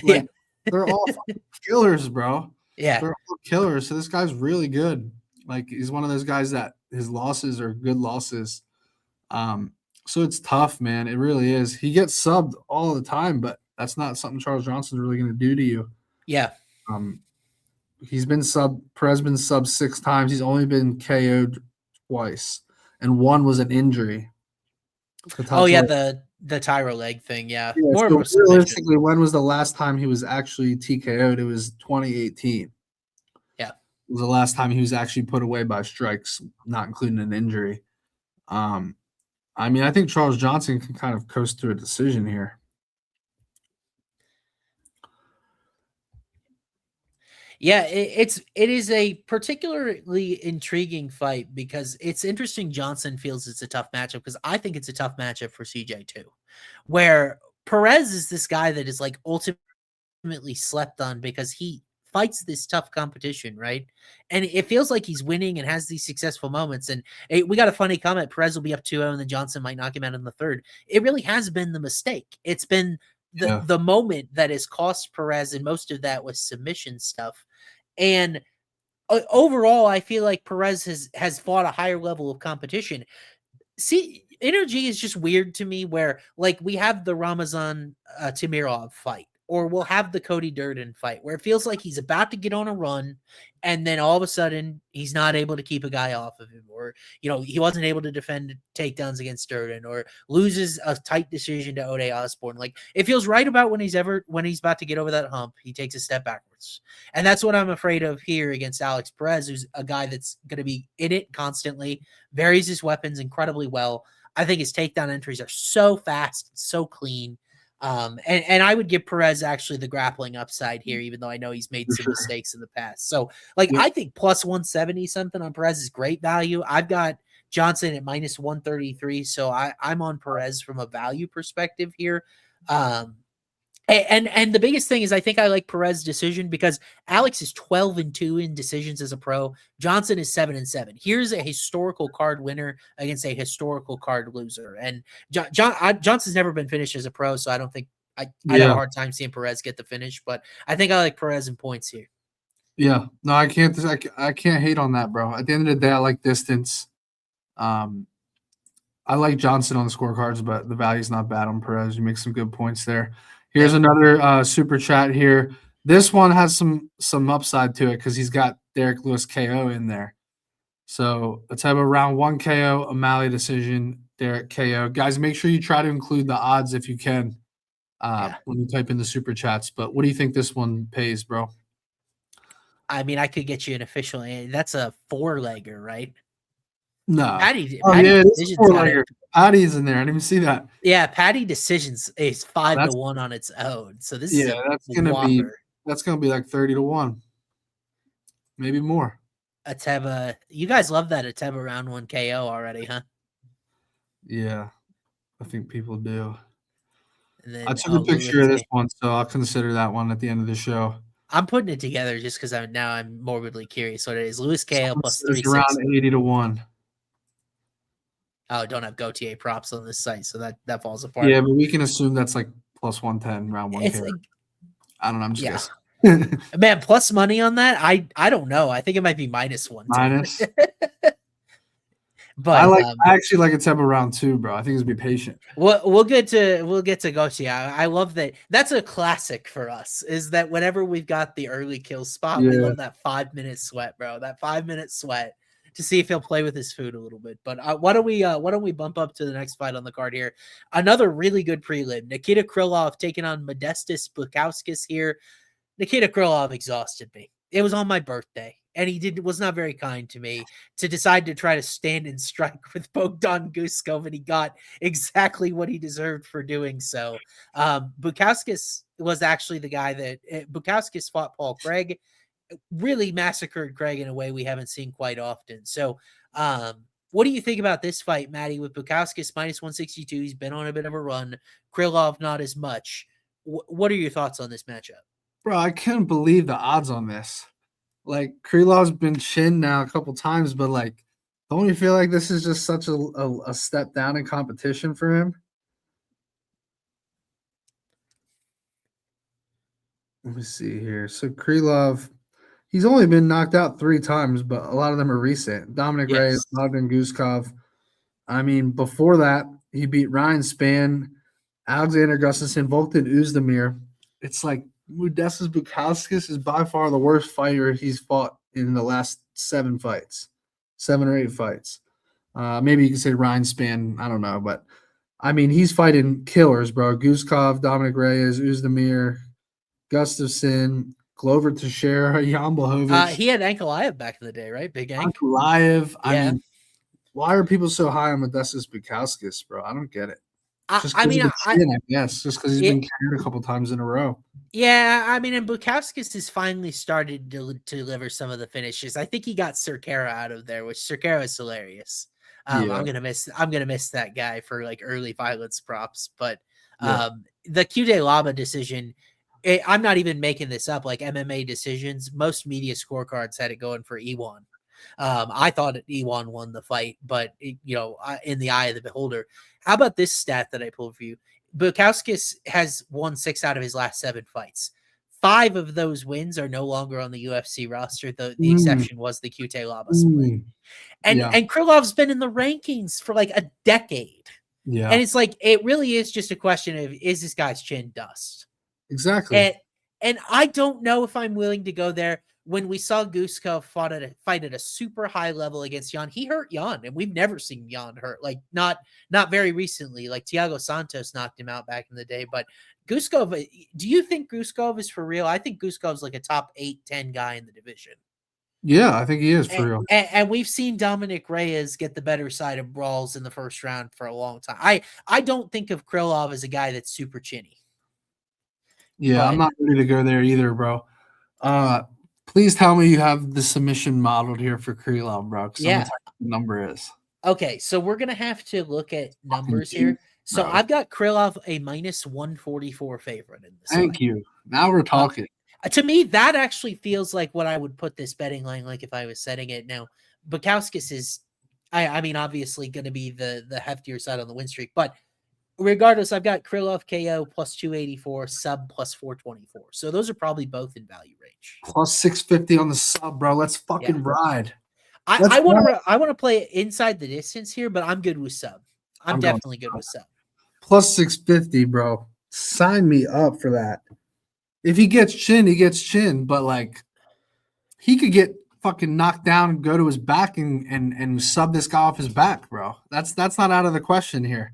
Like they're all killers, bro. Yeah. They're all killers. So this guy's really good. Like he's one of those guys that his losses are good losses. So it's tough, man. It really is. He gets subbed all the time, but that's not something Charles Johnson's really going to do to you. Yeah. He's been subbed. Perez been subbed 6 times. He's only been KO'd twice, and one was an injury. The Tyro leg thing. Yeah. More so realistically, when was the last time he was actually TKO'd? It was 2018. Yeah. It was the last time he was actually put away by strikes, not including an injury. I mean, I think Charles Johnson can kind of coast to a decision here. Yeah, it is a particularly intriguing fight because it's interesting. Johnson feels it's a tough matchup because I think it's a tough matchup for CJ too, where Perez is this guy that is like ultimately slept on because he fights this tough competition, right? And it feels like he's winning and has these successful moments. And we got a funny comment. Perez will be up 2-0 and then Johnson might knock him out in the third. It really has been the mistake. It's been the moment that has cost Perez, and most of that was submission stuff. And overall, I feel like Perez has fought a higher level of competition. See, energy is just weird to me where like we have the Ramazan Tamirov fight, or we'll have the Cody Durden fight where it feels like he's about to get on a run and then all of a sudden he's not able to keep a guy off of him, or, you know, he wasn't able to defend takedowns against Durden, or loses a tight decision to Ode Osborne. Like it feels right about when he's about to get over that hump, he takes a step backwards. And that's what I'm afraid of here against Alex Perez, who's a guy that's going to be in it constantly, varies his weapons incredibly well. I think his takedown entries are so fast, so clean. And I would give Perez actually the grappling upside here, even though I know he's made some mistakes in the past. So like, I think plus 170 something on Perez is great value. I've got Johnson at minus 133. So I'm on Perez from a value perspective here. And the biggest thing is I think I like Perez's decision because Alex is 12-2 in decisions as a pro. Johnson is 7-7. Here's a historical card winner against a historical card loser. And Johnson's never been finished as a pro, so I don't think I'd have a hard time seeing Perez get the finish. But I think I like Perez in points here. Yeah, no, I can't hate on that, bro. At the end of the day, I like distance. I like Johnson on the scorecards, but the value's not bad on Perez. You make some good points there. Here's another super chat here. This one has some upside to it because he's got Derek Lewis KO in there. So let's have a round 1 KO, O'Malley decision, Derek KO. Guys, make sure you try to include the odds if you can when you type in the super chats. But what do you think this one pays, bro? I mean, I could get you an official. That's a 4-legger, right? No. Patty it's 4-legger. Patty's in there. I didn't even see that. Yeah, Patty decisions is 5-1 on its own. So this is that's gonna be like 30-1, maybe more. Ateba, you guys love that Ateba round 1 KO already, huh? Yeah, I think people do. Then, I took a picture of this one, so I'll consider that one at the end of the show. I'm putting it together just because I'm morbidly curious what it is. Lewis KO plus 360. Around 80-1. Oh, don't have Gautier props on this site, so that falls apart. Yeah, but we can assume that's like plus 110 round 1. Like, I don't know. I'm just guessing. Man, plus money on that? I don't know. I think it might be minus 1. Minus. But I actually like Ateba round 2, bro. I think it's be patient. We'll get to Gautier. I love that. That's a classic for us. Is that whenever we've got the early kill spot, we love that 5-minute sweat, bro. That 5-minute sweat to see if he'll play with his food a little bit. But why don't we bump up to the next fight on the card here? Another really good prelim. Nikita Krylov taking on Modestas Bukauskas here. Nikita Krylov exhausted me. It was on my birthday, and he was not very kind to me to decide to try to stand and strike with Bogdan Guskov, and he got exactly what he deserved for doing so. Bukauskas was actually the guy that Bukauskas fought Paul Craig, really massacred Craig in a way we haven't seen quite often. So what do you think about this fight, Matty, with Bukauskas minus 162? He's been on a bit of a run. Krylov, not as much. What are your thoughts on this matchup? Bro, I couldn't believe the odds on this. Like, Krylov's been chinned now a couple times, but, like, don't you feel like this is just such a step down in competition for him? Let me see here. So Krylov, he's only been knocked out 3 times, but a lot of them are recent. Dominic Reyes, Yes. Bogdan Guskov. I mean, before that, he beat Ryan Spann, Alexander Gustafsson, Volkan Oezdemir. It's like Modestas Bukauskas is by far the worst fighter he's fought in the last 7 fights, 7 or 8 fights. Maybe you can say Ryan Spann. I don't know, but I mean, he's fighting killers, bro. Guskov, Dominic Reyes, Oezdemir, Gustafsson, Glover Teixeira, Jan Blachowicz, He had Ankalaev back in the day, right? Big Ank. Pulyaev. Yeah. I mean, why are people so high on Modestas Bukauskas, bro? I don't get it. Just I because mean, of the chin, I guess. Just because he's been carried a couple times in a row. Yeah, I mean, and Bukauskas has finally started to deliver some of the finishes. I think he got Cerqueira out of there, which Cerqueira is hilarious. Yeah. I'm gonna miss that guy for like early violence props. But Yeah. the QD Laba decision, I'm not even making this up. Like MMA decisions, most media scorecards had it going for Ewan. I thought Ewan won the fight, but in the eye of the beholder. How about this stat that I pulled for you? Bukauskas has won 6 out of his last 7 fights. 5 of those wins are no longer on the UFC roster. The exception was the QT Laba split. And Krylov's been in the rankings for like a decade. Yeah. And it's like, it really is just a question of, is this guy's chin dust? Exactly. And I don't know if I'm willing to go there. When we saw Guskov fight at a super high level against Jan, he hurt Jan, and we've never seen Jan hurt. Like not very recently. Like Thiago Santos knocked him out back in the day. But Guskov, do you think Guskov is for real? I think Guskov's like a top 8-10 guy in the division. Yeah, I think he is for real. And we've seen Dominic Reyes get the better side of brawls in the first round for a long time. I don't think of Krylov as a guy that's super chinny. Yeah, I'm not ready to go there either, bro. Please tell me you have the submission modeled here for Krylov, bro. Yeah. The number is. Okay, so we're going to have to look at numbers here. So I've got Krylov a minus 144 favorite in this. Thank you. Now we're talking. To me, that actually feels like what I would put this betting line like if I was setting it. Now, Bukauskas is, I mean, obviously going to be the heftier side on the win streak, but regardless, I've got Krylov KO plus 284, sub plus 424. So those are probably both in value range. Plus 650 on the sub, bro. Let's fucking ride. I want to play inside the distance here, but I'm good with sub. I'm definitely good with sub. Plus 650, bro. Sign me up for that. If he gets chin, he gets chin. But like, he could get fucking knocked down and go to his back and sub this guy off his back, bro. That's not out of the question here.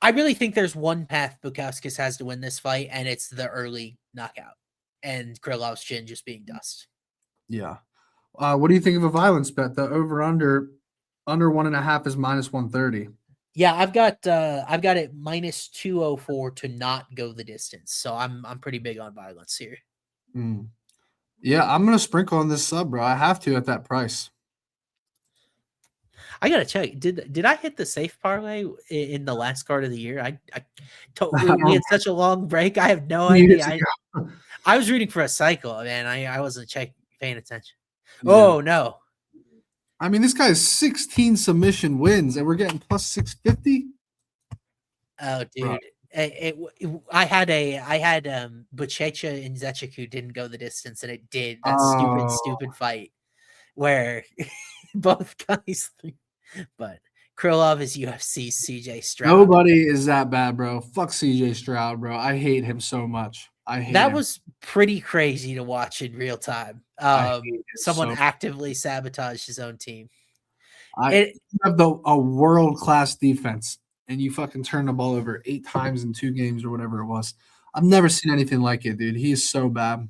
I really think there's one path Bukauskas has to win this fight, and it's the early knockout and Krylov's chin just being dust. Yeah. What do you think of a violence bet? The over/under 1.5 is minus 130. Yeah, I've got it minus 204 to not go the distance. So I'm pretty big on violence here. Yeah, I'm gonna sprinkle on this sub, bro. I have to at that price. I gotta check. Did I hit the safe parlay in the last card of the year? We had such a long break. I have no idea. I was rooting for a cycle, man. I wasn't paying attention. Yeah. Oh no. I mean, this guy has 16 submission wins, and we're getting plus 650. Oh, dude. I had Buchecha and Zechiku didn't go the distance, and it did. That stupid fight where both guys. But Krylov is UFC's CJ Stroud. Nobody is that bad, bro. Fuck CJ Stroud, bro. I hate him so much. That was pretty crazy to watch in real time. Someone actively sabotaged his own team. You have a world-class defense, and you fucking turn the ball over 8 times in 2 games or whatever it was. I've never seen anything like it, dude. He is so bad.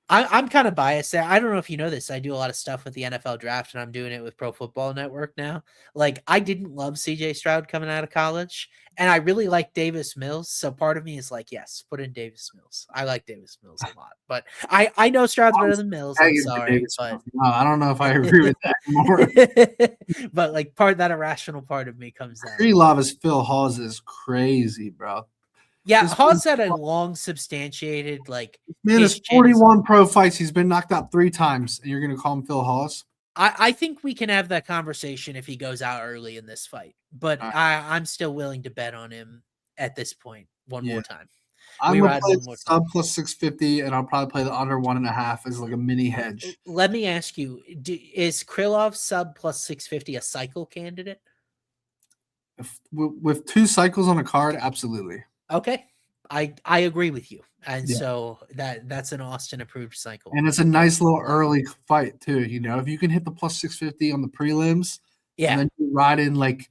I'm kind of biased there. I don't know if you know this. I do a lot of stuff with the NFL draft, and I'm doing it with Pro Football Network now. Like, I didn't love CJ Stroud coming out of college, and I really like Davis Mills. So part of me is like, yes, put in Davis Mills. I like Davis Mills a lot, but I know Stroud's better than Mills. I'm sorry, but no, I don't know if I agree with that anymore. But like that irrational part of me comes out. Krylov Phil Hawes is crazy, bro. Yeah, Hawes had a long substantiated like. Man, there's 41 pro fights. He's been knocked out 3 times, and you're gonna call him Phil Hawes? I think we can have that conversation if he goes out early in this fight, but I'm still willing to bet on him at this point one more time. I'm We gonna ride play one more time. sub plus 650, and I'll probably play the under 1.5 as like a mini hedge. Let me ask you: is Krylov sub plus 650 a cycle candidate? With 2 cycles on a card, absolutely. Okay, I agree with you, and Yeah. so that's an Austin approved cycle, And it's a nice little early fight too. If you can hit the plus 650 on the prelims, and Yeah, then you ride in like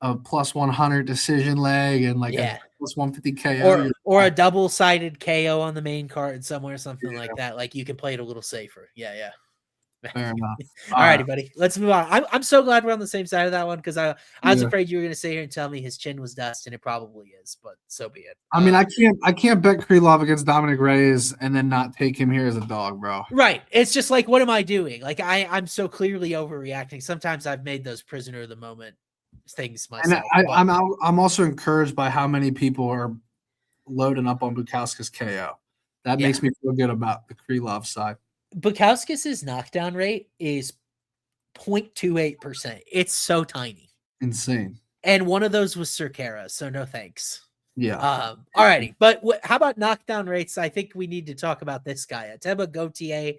a plus 100 decision leg and like a yeah, plus 150 KO, or a double sided KO on the main card somewhere, something like yeah, that. Like you can play it a little safer. Yeah. fair enough. All All right. righty, buddy. Let's move on. I'm so glad we're on the same side of that one because I was Yeah. afraid you were going to sit here and tell me his chin was dust, and it probably is, but so be it. I mean, I can't bet Krylov against Dominic Reyes and then not take him here as a dog, bro. Right. It's just like, what am I doing? Like I'm so clearly overreacting. Sometimes I've made those prisoner of the moment things And myself. I'm also encouraged by how many people are loading up on Bukauskas KO. That makes me feel good about the Krylov side. Bukauskas' knockdown rate is 0.28%. It's so tiny. Insane. And one of those was Cerquera, so no thanks. Yeah. All righty. But how about knockdown rates? I think we need to talk about this guy, Ateba Gautier.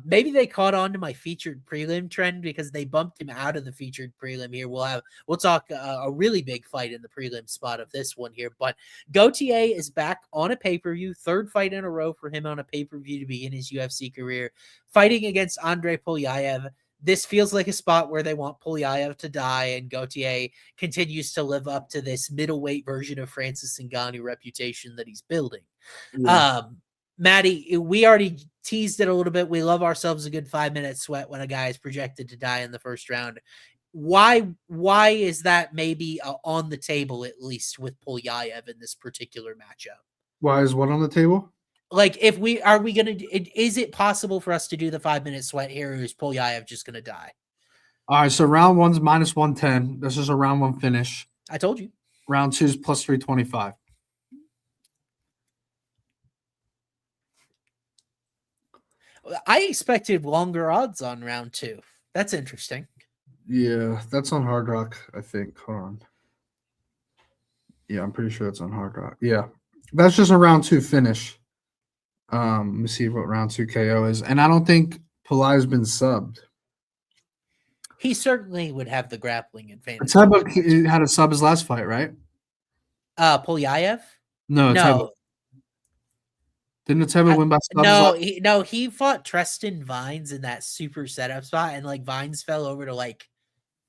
Maybe they caught on to my featured prelim trend because they bumped him out of the featured prelim here. We'll talk a really big fight in the prelim spot of this one here. But Gautier is back on a pay-per-view, 3rd fight in a row for him on a pay-per-view to begin his UFC career, fighting against Andre Pulyaev. This feels like a spot where they want Pulyaev to die, and Gautier continues to live up to this middleweight version of Francis Ngannou reputation that he's building. Yeah. Matty, we already teased it a little bit. We love ourselves a good 5-minute sweat when a guy is projected to die in the first round. Why is that maybe on the table, at least with Pulyaev in this particular matchup? Why is what on the table? Like, is it possible for us to do the 5-minute sweat here, or is Pulyaev just going to die? All right, so round 1's minus 110. This is a round 1 finish. I told you. Round 2's plus 325. I expected longer odds on round 2. That's interesting. Yeah, that's on Hard Rock, I think. Hold on. Yeah, I'm pretty sure it's on Hard Rock. Yeah, that's just a round 2 finish. Let me see what round 2 KO is. And I don't think Pulyaev's been subbed. He certainly would have the grappling advantage. Ateba had a sub his last fight, right? Pulyaev? No, Ateba. Didn't Ateba win by sub? He fought Tristan Vines in that super setup spot, and like Vines fell over to like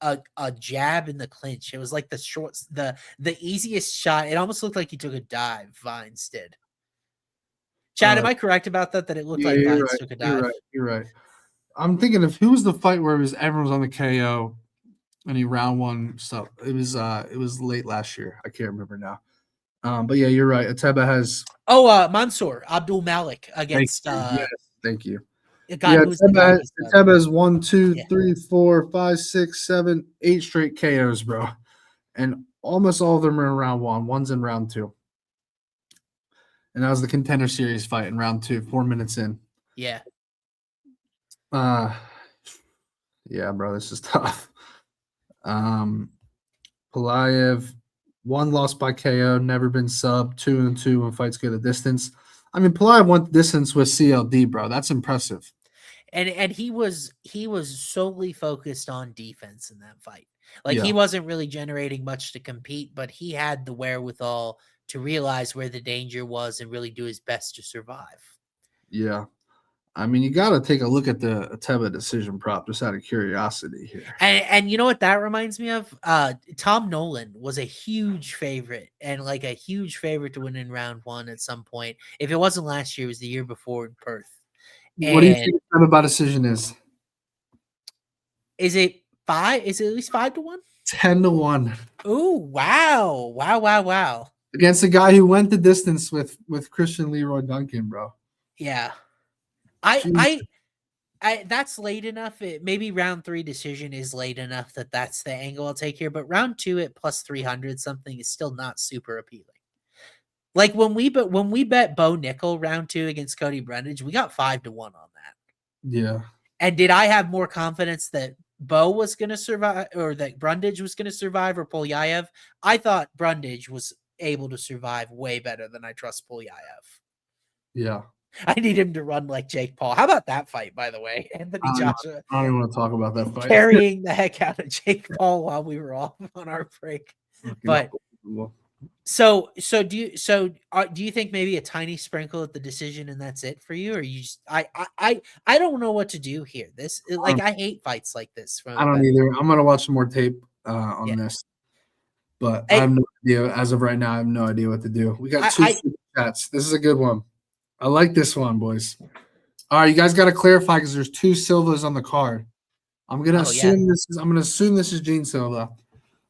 a jab in the clinch. It was like the easiest shot. It almost looked like he took a dive, Vines did. Chad, am I correct about that? That it looked like Vines took a dive? You're right. I'm thinking of who was the fight where everyone was on the KO and he round 1 stuff. It was late last year. I can't remember now. But yeah, you're right. Ateba has Mansour Abdul Malik against thank you. Ateba has 1, 2, 3, 4, 5, 6, 7, 8 straight KOs, bro. And almost all of them are in round 1. One's in round 2. And that was the Contender Series fight in round 2, 4 minutes in. Yeah. Yeah, bro, this is tough. Pulyaev, 1 loss by KO, never been sub, 2-2 when fights go the distance. I mean, Pulyaev went the distance with CLD, bro. That's impressive. And he was solely focused on defense in that fight. Like he wasn't really generating much to compete, but he had the wherewithal to realize where the danger was and really do his best to survive. Yeah. I mean, you got to take a look at the Ateba decision prop just out of curiosity here. And you know what that reminds me of? Tom Nolan was a huge favorite and like a huge favorite to win in round 1 at some point. If it wasn't last year, it was the year before in Perth. What do you think the Ateba decision is? Is it 5? Is it at least 5-1? 10-1. Oh, wow. Against the guy who went the distance with Christian Leroy Duncan, bro. Yeah. I that's late enough. Maybe round 3 decision is late enough that's the angle I'll take here, but round 2 at plus 300 something is still not super appealing. Like when we bet Bo Nickel round 2 against Cody Brundage, we got 5-1 on that. Yeah. And did I have more confidence that Bo was going to survive or that Brundage was going to survive or Pulyaev? I thought Brundage was able to survive way better than I trust Pulyaev. Yeah. I need him to run like Jake Paul. How about that fight, by the way? Anthony Joshua I don't even want to talk about that fight. carrying the heck out of Jake Paul while we were off on our break. But so do you think maybe a tiny sprinkle at the decision and that's it for you, or you just I don't know what to do here. I hate fights like this. I don't either. I'm gonna watch some more tape on this, but I have no idea as of right now. I have no idea what to do. We got two super chats. This is a good one. I like this one, boys. All right, you guys got to clarify because there's 2 Silvas on the card. I'm gonna assume this is Gene Silva,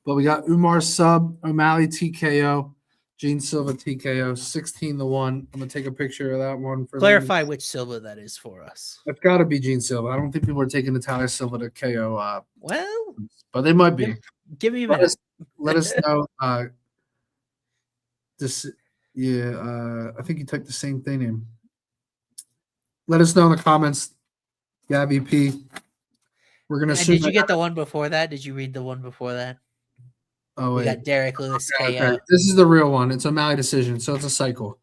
but we got Umar sub, O'Malley TKO, Gene Silva TKO, 16-1. I'm gonna take a picture of that one for clarify which Silva that is for us. It's got to be Gene Silva. I don't think people are taking Natalia Silva to KO. Well, but they might be. Give me a minute. Let us know. I think you typed the same thing in. Let us know in the comments, Gabby P. We're gonna. Did you get the one before that? Did you read the one before that? Oh, wait. We got Derek Lewis KO. Okay. This is the real one. It's a O'Malley decision, so it's a cycle.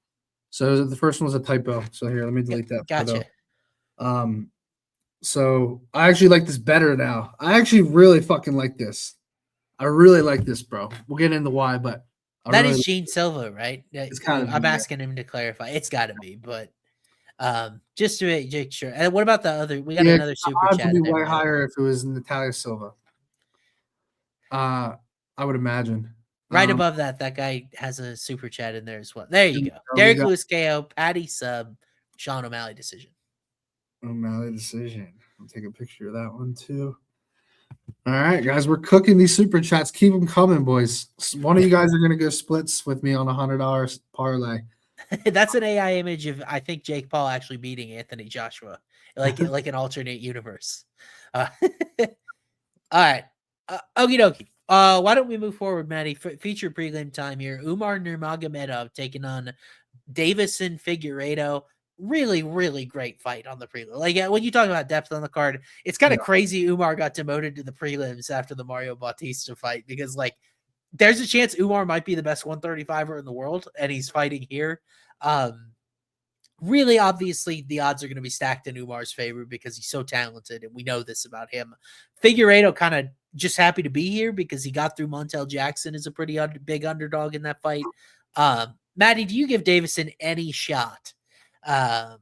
So the first one was a typo. So here, let me delete that. Gotcha. Photo. So I actually like this better now. I actually really fucking like this. I really like this, bro. We'll get into why, but that is Gene Silva, right? It's kind of. I'm asking him to clarify. It's got to be, but just to make sure. And what about the other? We got another super chat. It would be way higher if it was Natalia Silva. I would imagine. Right above that guy has a super chat in there as well. There you go. Derek Lewis KO, Patty sub, Sean O'Malley decision. O'Malley decision. I'll take a picture of that one too. All right, guys, we're cooking these super chats. Keep them coming, boys. One of you guys are gonna go splits with me on $100 parlay. That's an AI image of I think Jake Paul actually beating Anthony Joshua, like an alternate universe. All right, okie dokie. Why don't we move forward, Matty? Feature prelim time here. Umar Nurmagomedov taking on Davison Figueiredo. Really, really great fight on the prelim. Like when you talk about depth on the card, it's kind of crazy. Umar got demoted to the prelims after the Mario Bautista fight because, like, there's a chance Umar might be the best 135er in the world, and he's fighting here. Really, obviously, the odds are going to be stacked in Umar's favor because he's so talented, and we know this about him. Figueiredo kind of just happy to be here because he got through Montel Jackson as a pretty big underdog in that fight. Matty, do you give Davison any shot? Do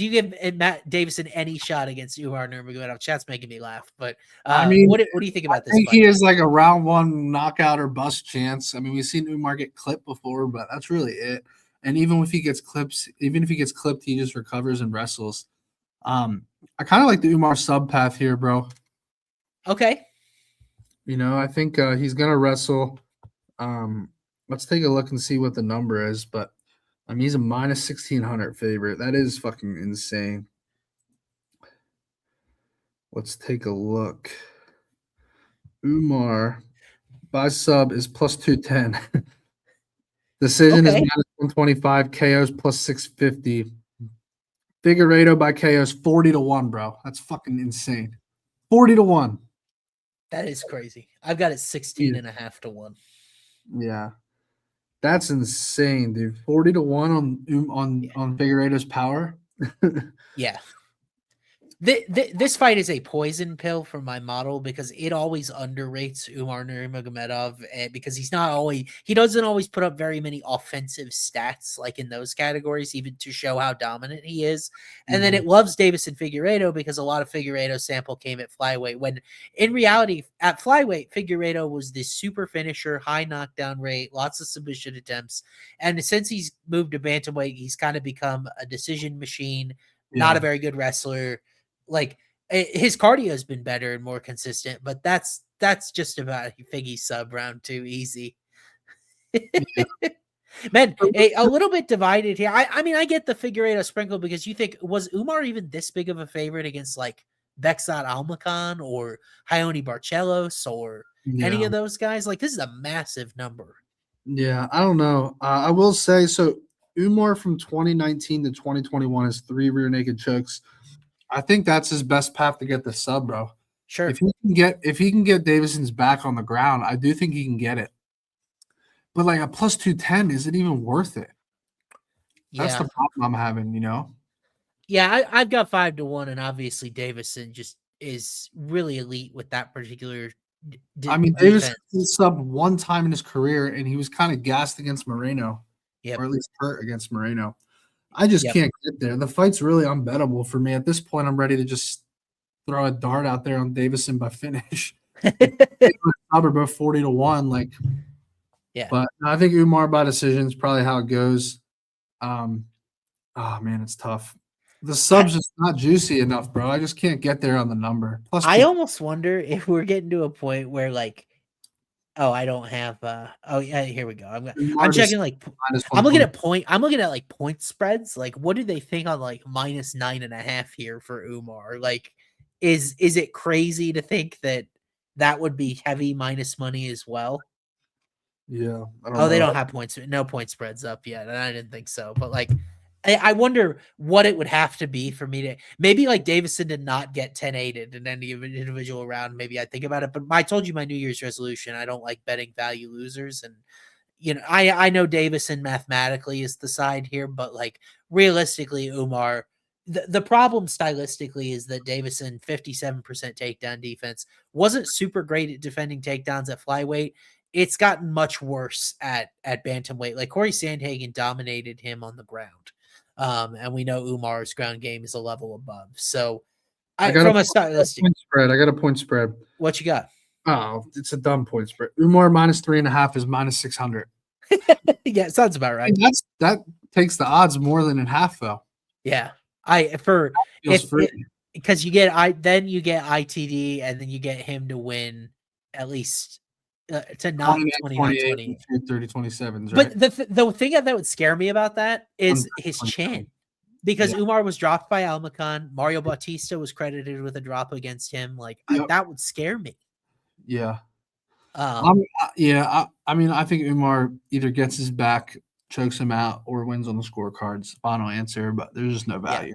you give Matt Davison any shot against Umar Nurmagomedov? Chat's making me laugh, but I mean, what do you think about this? I think he is like a round 1 knockout or bust chance. I mean, we've seen Umar get clipped before, but that's really it. And even if he gets clipped, he just recovers and wrestles. I kind of like the Umar sub path here, bro. Okay. I think he's gonna wrestle. Let's take a look and see what the number is, but I mean, he's a minus 1,600 favorite. That is fucking insane. Let's take a look. Umar by sub is plus 210. Decision is minus 125. KO's plus 650. Figueiredo by KO's 40-1, bro. That's fucking insane. 40-1. That is crazy. I've got it 16.5 to 1. Yeah. That's insane, dude. 40-1 on Figueiredo's power. Yeah. This fight is a poison pill for my model because it always underrates Umar Nurmagomedov because he doesn't always put up very many offensive stats like in those categories, even to show how dominant he is. And then it loves Davison Figueiredo because a lot of Figueiredo sample came at flyweight when in reality at flyweight, Figueiredo was this super finisher, high knockdown rate, lots of submission attempts. And since he's moved to bantamweight, he's kind of become a decision machine, not a very good wrestler. Like his cardio has been better and more consistent, but that's just about Figgy sub round 2 easy. Man, a little bit divided here. I mean, I get the Figueiredo sprinkle because you think was Umar even this big of a favorite against like Bekzat Almakhan or Ioni Barcelos or any of those guys? Like this is a massive number. Yeah, I don't know. I will say so. Umar from 2019 to 2021 is 3 rear naked chokes. I think that's his best path to get the sub, bro. Sure. If he can get Davison's back on the ground, I do think he can get it. but like a plus 210 isn't even worth it. That's Yeah. the problem I'm having, you know? Yeah, I've got 5-1, and obviously Davison just is really elite with that particular I mean, Davis defense. subbed one time in his career, and he was kind of gassed against Moreno, Yep. or at least hurt against Moreno. I just Yep. can't get there. The fight's really unbettable for me. At this point, I'm ready to just throw a dart out there on Davison by finish. Probably both 40-1. Like, Yeah. but I think Umar by decision is probably how it goes. Oh man, it's tough. The sub's just not juicy enough, bro. I just can't get there on the number. Plus, I almost wonder if we're getting to a point where like, oh, I don't have oh yeah, here we go. I'm checking like I'm looking at like point spreads. Like, what do they think on like -9.5 here for Umar? Like, is it crazy to think that would be heavy minus money as well? yeah. I don't Oh, they know. don't have points. No point spreads up yet, and I didn't think so. But like, I wonder what it would have to be for me to maybe like Davison did not get 10-8 in any individual round. Maybe I think about it. But I told you my New Year's resolution. I don't like betting value losers, and I know Davison mathematically is the side here, but like realistically, Umar. The problem stylistically is that Davison 57% takedown defense wasn't super great at defending takedowns at flyweight. It's gotten much worse at bantamweight. Like Corey Sandhagen dominated him on the ground. And we know Umar's ground game is a level above. So I got from a a stylistic, point spread. I got a point spread. what you got? Oh, it's a dumb point spread. Umar -3.5 is -600. Yeah, sounds about right. That takes the odds more than in half, though. Yeah. Feels free. Because you get ITD and then you get him to win at least to not 29-28. 30-27s, right? But the thing that would scare me about that is his chin. Because Umar was dropped by Almacan. Mario Bautista was credited with a drop against him. Like, that would scare me. Yeah. I mean, I think Umar either gets his back, chokes him out, or wins on the scorecards. Final answer, but there's just no value.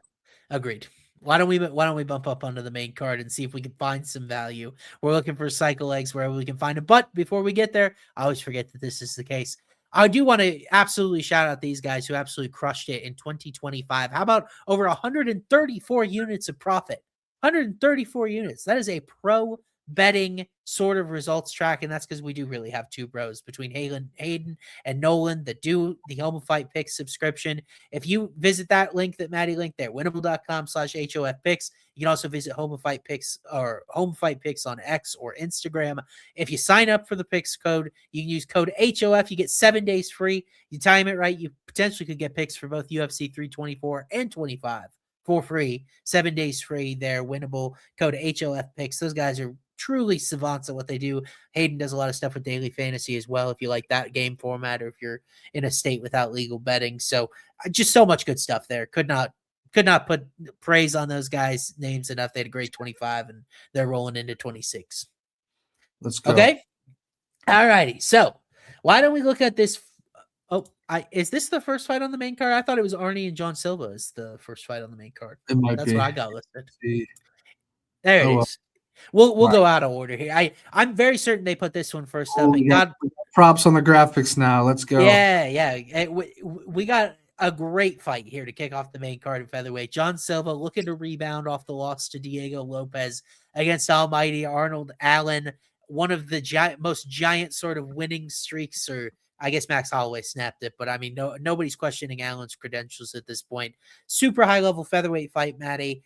Yeah, agreed. Why don't we bump up onto the main card and see if we can find some value? We're looking for cycle legs wherever we can find it. But before we get there, I always forget that this is the case. I do want to absolutely shout out these guys who absolutely crushed it in 2025. How about over 134 units of profit? 134 units. That is a pro betting sort of results track, and that's because we do really have two bros between Hayden and Nolan that do the Home of Fight Picks subscription. If you visit that link that Maddie linked there, winnable.com/HOF picks, you can also visit Home of Fight Picks or Home Fight Picks on X or Instagram. If you sign up for the picks code, you can use code HOF. You get 7 days free. You time it right, you potentially could get picks for both UFC 324 and 25 for free. 7 days free there. Winnable code HOF picks. Those guys are truly savants at what they do. Hayden does a lot of stuff with daily fantasy as well, if you like that game format or if you're in a state without legal betting. So just so much good stuff there. Could not put praise on those guys' names enough. They had a great 25 and they're rolling into 26. Let's go. Okay. All righty. So why don't we look at this? Oh, is this the first fight on the main card? I thought it was Arnie and John Silva is the first fight on the main card. It might That's be. what I got listed. See. There it is. We'll go out of order here. I'm very certain they put this one first up. And God, props on the graphics now. Let's go. Yeah. We got a great fight here to kick off the main card in featherweight. John Silva looking to rebound off the loss to Diego Lopez against Almighty Arnold Allen. One of the most giant sort of winning streaks, or I guess Max Holloway snapped it, but I mean, nobody's questioning Allen's credentials at this point. Super high level featherweight fight, Matty.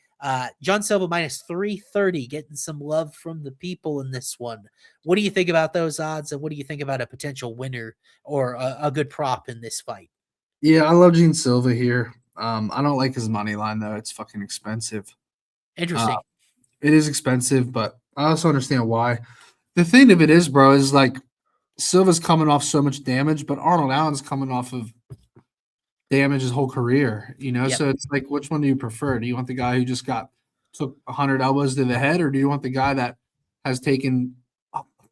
John Silva -330, getting some love from the people in this one. What do you think about those odds, and what do you think about a potential winner or a good prop in this fight? Yeah, I love Gene Silva here. I don't like his money line though; it's fucking expensive. Interesting. It is expensive, but I also understand why. The thing of it is, bro, is like Silva's coming off so much damage, but Arnold Allen's coming off of damage his whole career, Yep. So it's like, which one do you prefer? Do you want the guy who just took 100 elbows to the head, or do you want the guy that has taken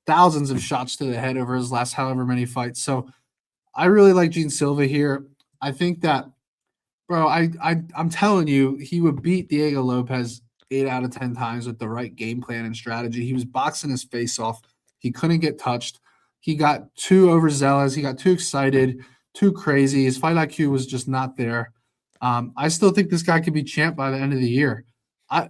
thousands of shots to the head over his last however many fights? So I really like Gene Silva here. I think that, bro, I'm telling you, he would beat Diego Lopez 8 out of 10 times with the right game plan and strategy. He was boxing his face off. He couldn't get touched. he got too overzealous. He got too excited, too crazy. His fight IQ was just not there. I still think this guy could be champ by the end of the year.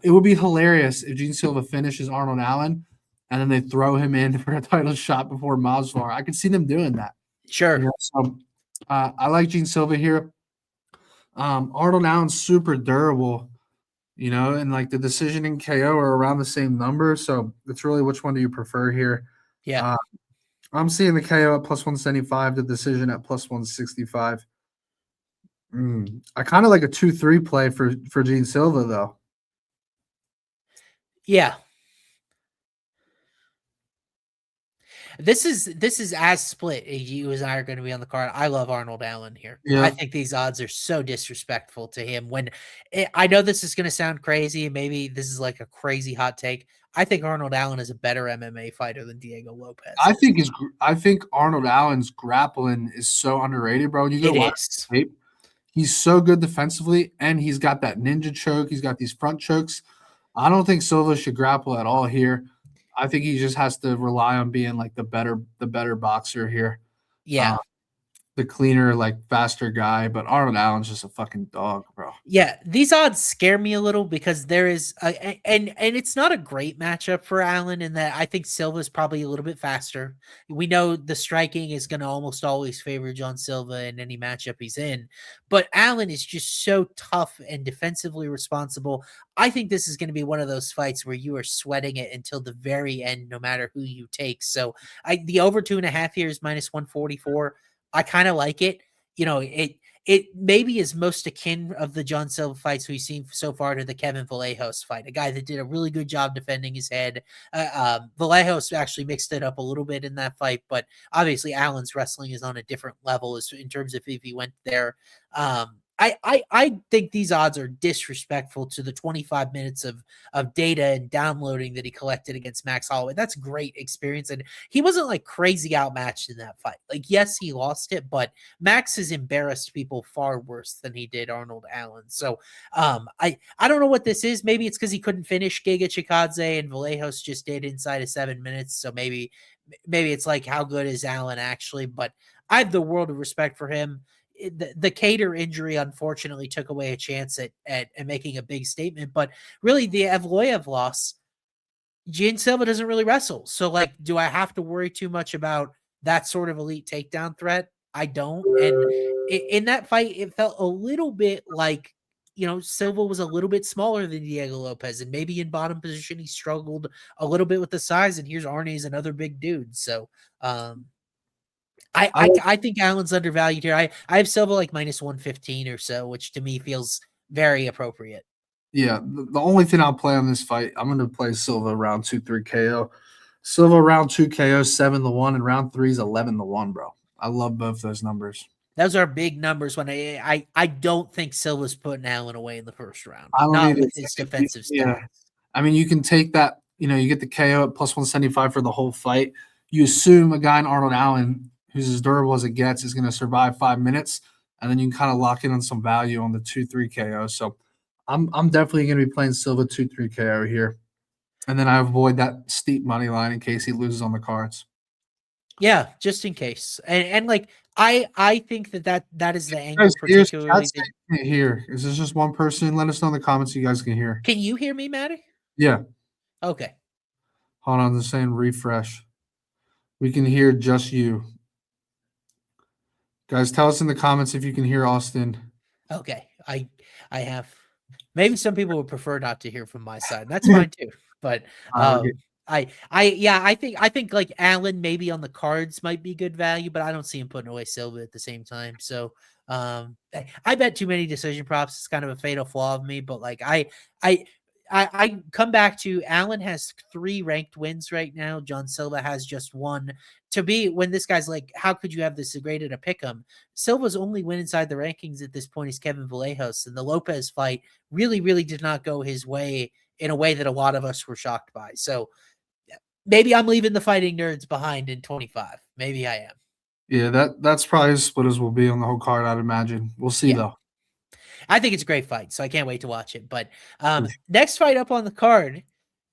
It would be hilarious if Gene Silva finishes Arnold Allen and then they throw him in for a title shot before Masvidal. I could see them doing that. Sure. So I like Gene Silva here. Arnold Allen's super durable, and like the decision and KO are around the same number. So it's really which one do you prefer here? Yeah. I'm seeing the KO at plus 175, the decision at plus 165. I kind of like a 2-3 play for Gene Silva though. Yeah. This is as split as you and I are going to be on the card. I love Arnold Allen here. Yeah. I think these odds are so disrespectful to him. I know this is going to sound crazy, maybe this is like a crazy hot take. I think Arnold Allen is a better MMA fighter than Diego Lopez. I think Arnold Allen's grappling is so underrated, bro. You go watch tape. He's so good defensively, and he's got that ninja choke. He's got these front chokes. I don't think Silva should grapple at all here. I think he just has to rely on being like the better boxer here. Yeah. The cleaner, like faster guy, but Arnold Allen's just a fucking dog, bro. Yeah, these odds scare me a little because there is and it's not a great matchup for Allen in that I think Silva's probably a little bit faster. We know the striking is going to almost always favor John Silva in any matchup he's in, but Allen is just so tough and defensively responsible. I think this is going to be one of those fights where you are sweating it until the very end, no matter who you take. So the over 2.5 here is minus 144. I kind of like it. It maybe is most akin of the John Silva fights we've seen so far to the Kevin Vallejos fight, a guy that did a really good job defending his head. Vallejos actually mixed it up a little bit in that fight, but obviously Allen's wrestling is on a different level in terms of if he went there. I think these odds are disrespectful to the 25 minutes of data and downloading that he collected against Max Holloway. That's great experience. And he wasn't like crazy outmatched in that fight. Like, yes, he lost it, but Max has embarrassed people far worse than he did Arnold Allen. So I don't know what this is. Maybe it's because he couldn't finish Giga Chikadze and Vallejos just did inside of 7 minutes. So maybe it's like, how good is Allen actually? But I have the world of respect for him. The Cater injury unfortunately took away a chance at making a big statement, but really the Evloev loss, Gene Silva doesn't really wrestle. So like, do I have to worry too much about that sort of elite takedown threat? I don't. And in that fight, it felt a little bit like, Silva was a little bit smaller than Diego Lopez, and maybe in bottom position, he struggled a little bit with the size, and here's Arne's another big dude. So, I think Allen's undervalued here. I have Silva like minus 115 or so, which to me feels very appropriate. Yeah, the only thing I'll play on this fight, I'm going to play Silva round 2-3 KO. Silva round 2 KO 7-1, and round 3 is 11-1, bro. I love both those numbers. Those are big numbers. When I don't think Silva's putting Allen away in the first round. I don't not with his defensive stats. Yeah. I mean, you can take that. You get the KO at plus 175 for the whole fight. You assume a guy in Arnold Allen, who's as durable as it gets, is going to survive 5 minutes, and then you can kind of lock in on some value on the 2-3 KO. So I'm definitely going to be playing Silva 2-3 KO here, and then I avoid that steep money line in case he loses on the cards. Yeah, just in case. And like I think that is the angle particularly. Here is this just one person? Let us know in the comments so you guys can hear. Can you hear me, Matty? Yeah. Okay. Hold on, the same refresh. We can hear just you. Guys, tell us in the comments if you can hear Austin. Okay. I have. Maybe some people would prefer not to hear from my side. That's fine too. But I think like Allen maybe on the cards might be good value, but I don't see him putting away Silva at the same time. So I bet too many decision props. It's kind of a fatal flaw of me, but like I come back to Allen has 3 ranked wins right now. John Silva has just 1. To be when this guy's like, how could you have this graded a pick him? Silva's only win inside the rankings at this point is Kevin Vallejos, and the Lopez fight really, really did not go his way in a way that a lot of us were shocked by. So maybe I'm leaving the fighting nerds behind in 25. Maybe I am. Yeah, that's probably as split as will be on the whole card, I'd imagine. We'll see though. I think it's a great fight, so I can't wait to watch it. But next fight up on the card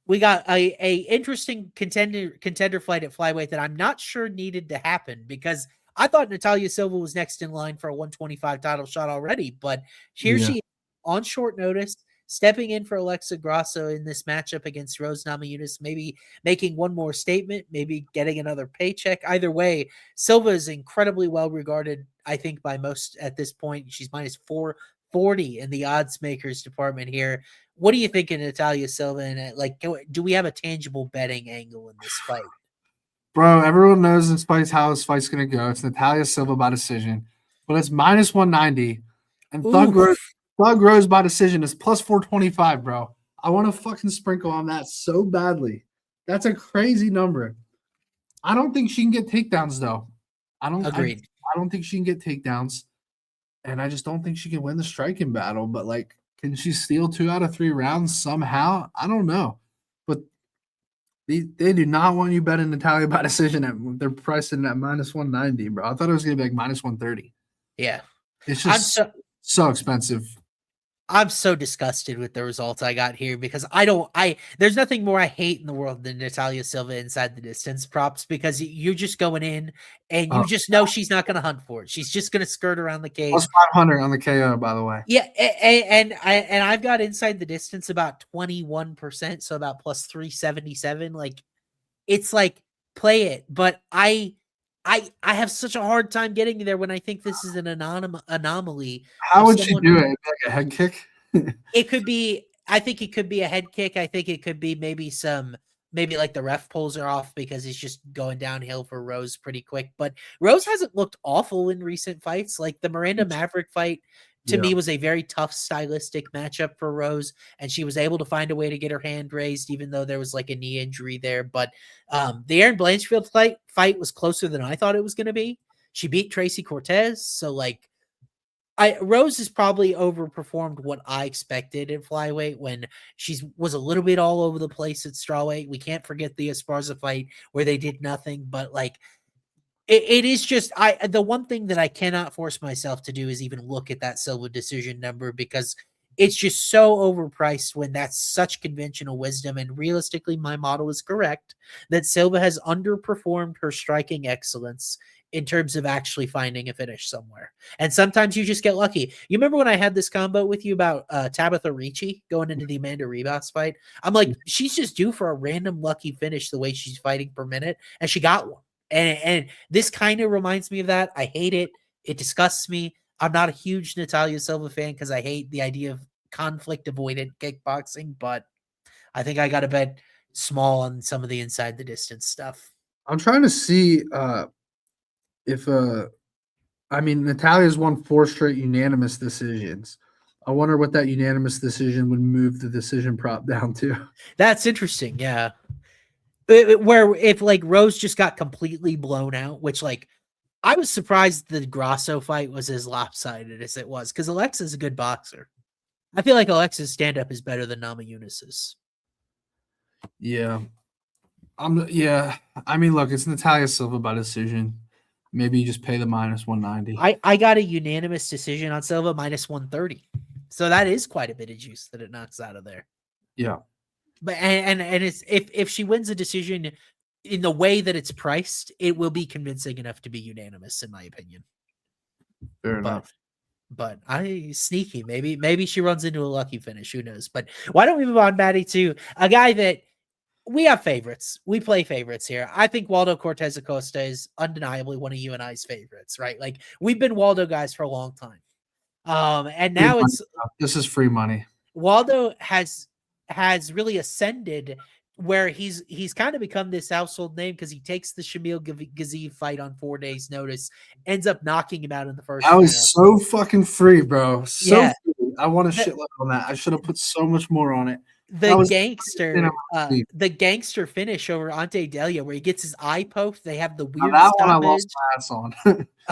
We got a interesting contender fight at flyweight that I'm not sure needed to happen because I thought Natalia Silva was next in line for a 125 title shot already, but here she is on short notice, stepping in for Alexa Grasso in this matchup against Rose Namajunas, maybe making one more statement, maybe getting another paycheck. Either way, Silva is incredibly well regarded, I think, by most at this point. She's minus 440 in the odds makers department here. What do you think of Natalia Silva? And do we have a tangible betting angle in this fight? Bro, everyone knows how this fight's going to go. It's Natalia Silva by decision, but it's minus 190. And Thug Rose by decision is plus 425, bro. I want to fucking sprinkle on that so badly. That's a crazy number. I don't think she can get takedowns, though. Agreed. I don't think she can get takedowns. And I just don't think she can win the striking battle. But, like, can she steal 2 out of 3 rounds somehow? I don't know. But they do not want you betting Natalia by decision. They're pricing at minus 190, bro. I thought it was going to be like minus 130. Yeah. It's just so expensive. I'm so disgusted with the results I got here because there's nothing more I hate in the world than Natalia Silva inside the distance props because you're just going in and you just know she's not going to hunt for it. She's just going to skirt around the cage. Plus 500 on the KO, by the way. Yeah. And I've got inside the distance about 21%. So about plus 377. Like it's like play it, but I have such a hard time getting there when I think this is an anomaly. How would you do it? Like a head kick? It could be. I think it could be a head kick. I think it could be maybe like the ref pulls her off because he's just going downhill for Rose pretty quick. But Rose hasn't looked awful in recent fights. Like the Miranda Maverick fight to me was a very tough stylistic matchup for Rose, and she was able to find a way to get her hand raised, even though there was like a knee injury there. But the Aaron Blanchfield fight was closer than I thought it was going to be. She beat Tracy Cortez, so like Rose has probably overperformed what I expected at flyweight when she was a little bit all over the place at strawweight. We can't forget the Esparza fight where they did nothing, but like it is just the one thing that I cannot force myself to do is even look at that Silva decision number because it's just so overpriced when that's such conventional wisdom. And realistically, my model is correct that Silva has underperformed her striking excellence in terms of actually finding a finish somewhere. And sometimes you just get lucky. You remember when I had this combo with you about Tabitha Ricci going into the Amanda Ribas fight? I'm like, she's just due for a random lucky finish the way she's fighting per minute, and she got one. And this kind of reminds me of that. I hate it. It disgusts me. I'm not a huge Natalia Silva fan because I hate the idea of conflict avoidant kickboxing, but I think I got to bet small on some of the inside the distance stuff. I'm trying to see if Natalia's won 4 straight unanimous decisions. I wonder what that unanimous decision would move the decision prop down to. That's interesting. Yeah. Where if like Rose just got completely blown out, which like I was surprised the Grasso fight was as lopsided as it was because Alexa's a good boxer. I feel like Alexa's stand-up is better than Namajunas'. Yeah. I mean, look, it's Natalia Silva by decision. Maybe you just pay the minus 190. I got a unanimous decision on Silva minus 130. So that is quite a bit of juice that it knocks out of there. Yeah. But and it's if she wins a decision in the way that it's priced, it will be convincing enough to be unanimous, in my opinion. Fair enough. But sneaky. Maybe she runs into a lucky finish. Who knows? But why don't we move on, Matty, to a guy that we have favorites. We play favorites here. I think Waldo Cortez-Acosta is undeniably one of you and I's favorites, right? Like we've been Waldo guys for a long time. And now this is free money. Waldo has really ascended where he's kind of become this household name because he takes the Shamil Gaziev fight on 4 days notice, ends up knocking him out in the first round. That was so fucking free, bro. Free. I want to shitload on that. I should have put so much more on it. The gangster finish over Ante Delia where he gets his eye poked. They have the weird that one I lost my ass on.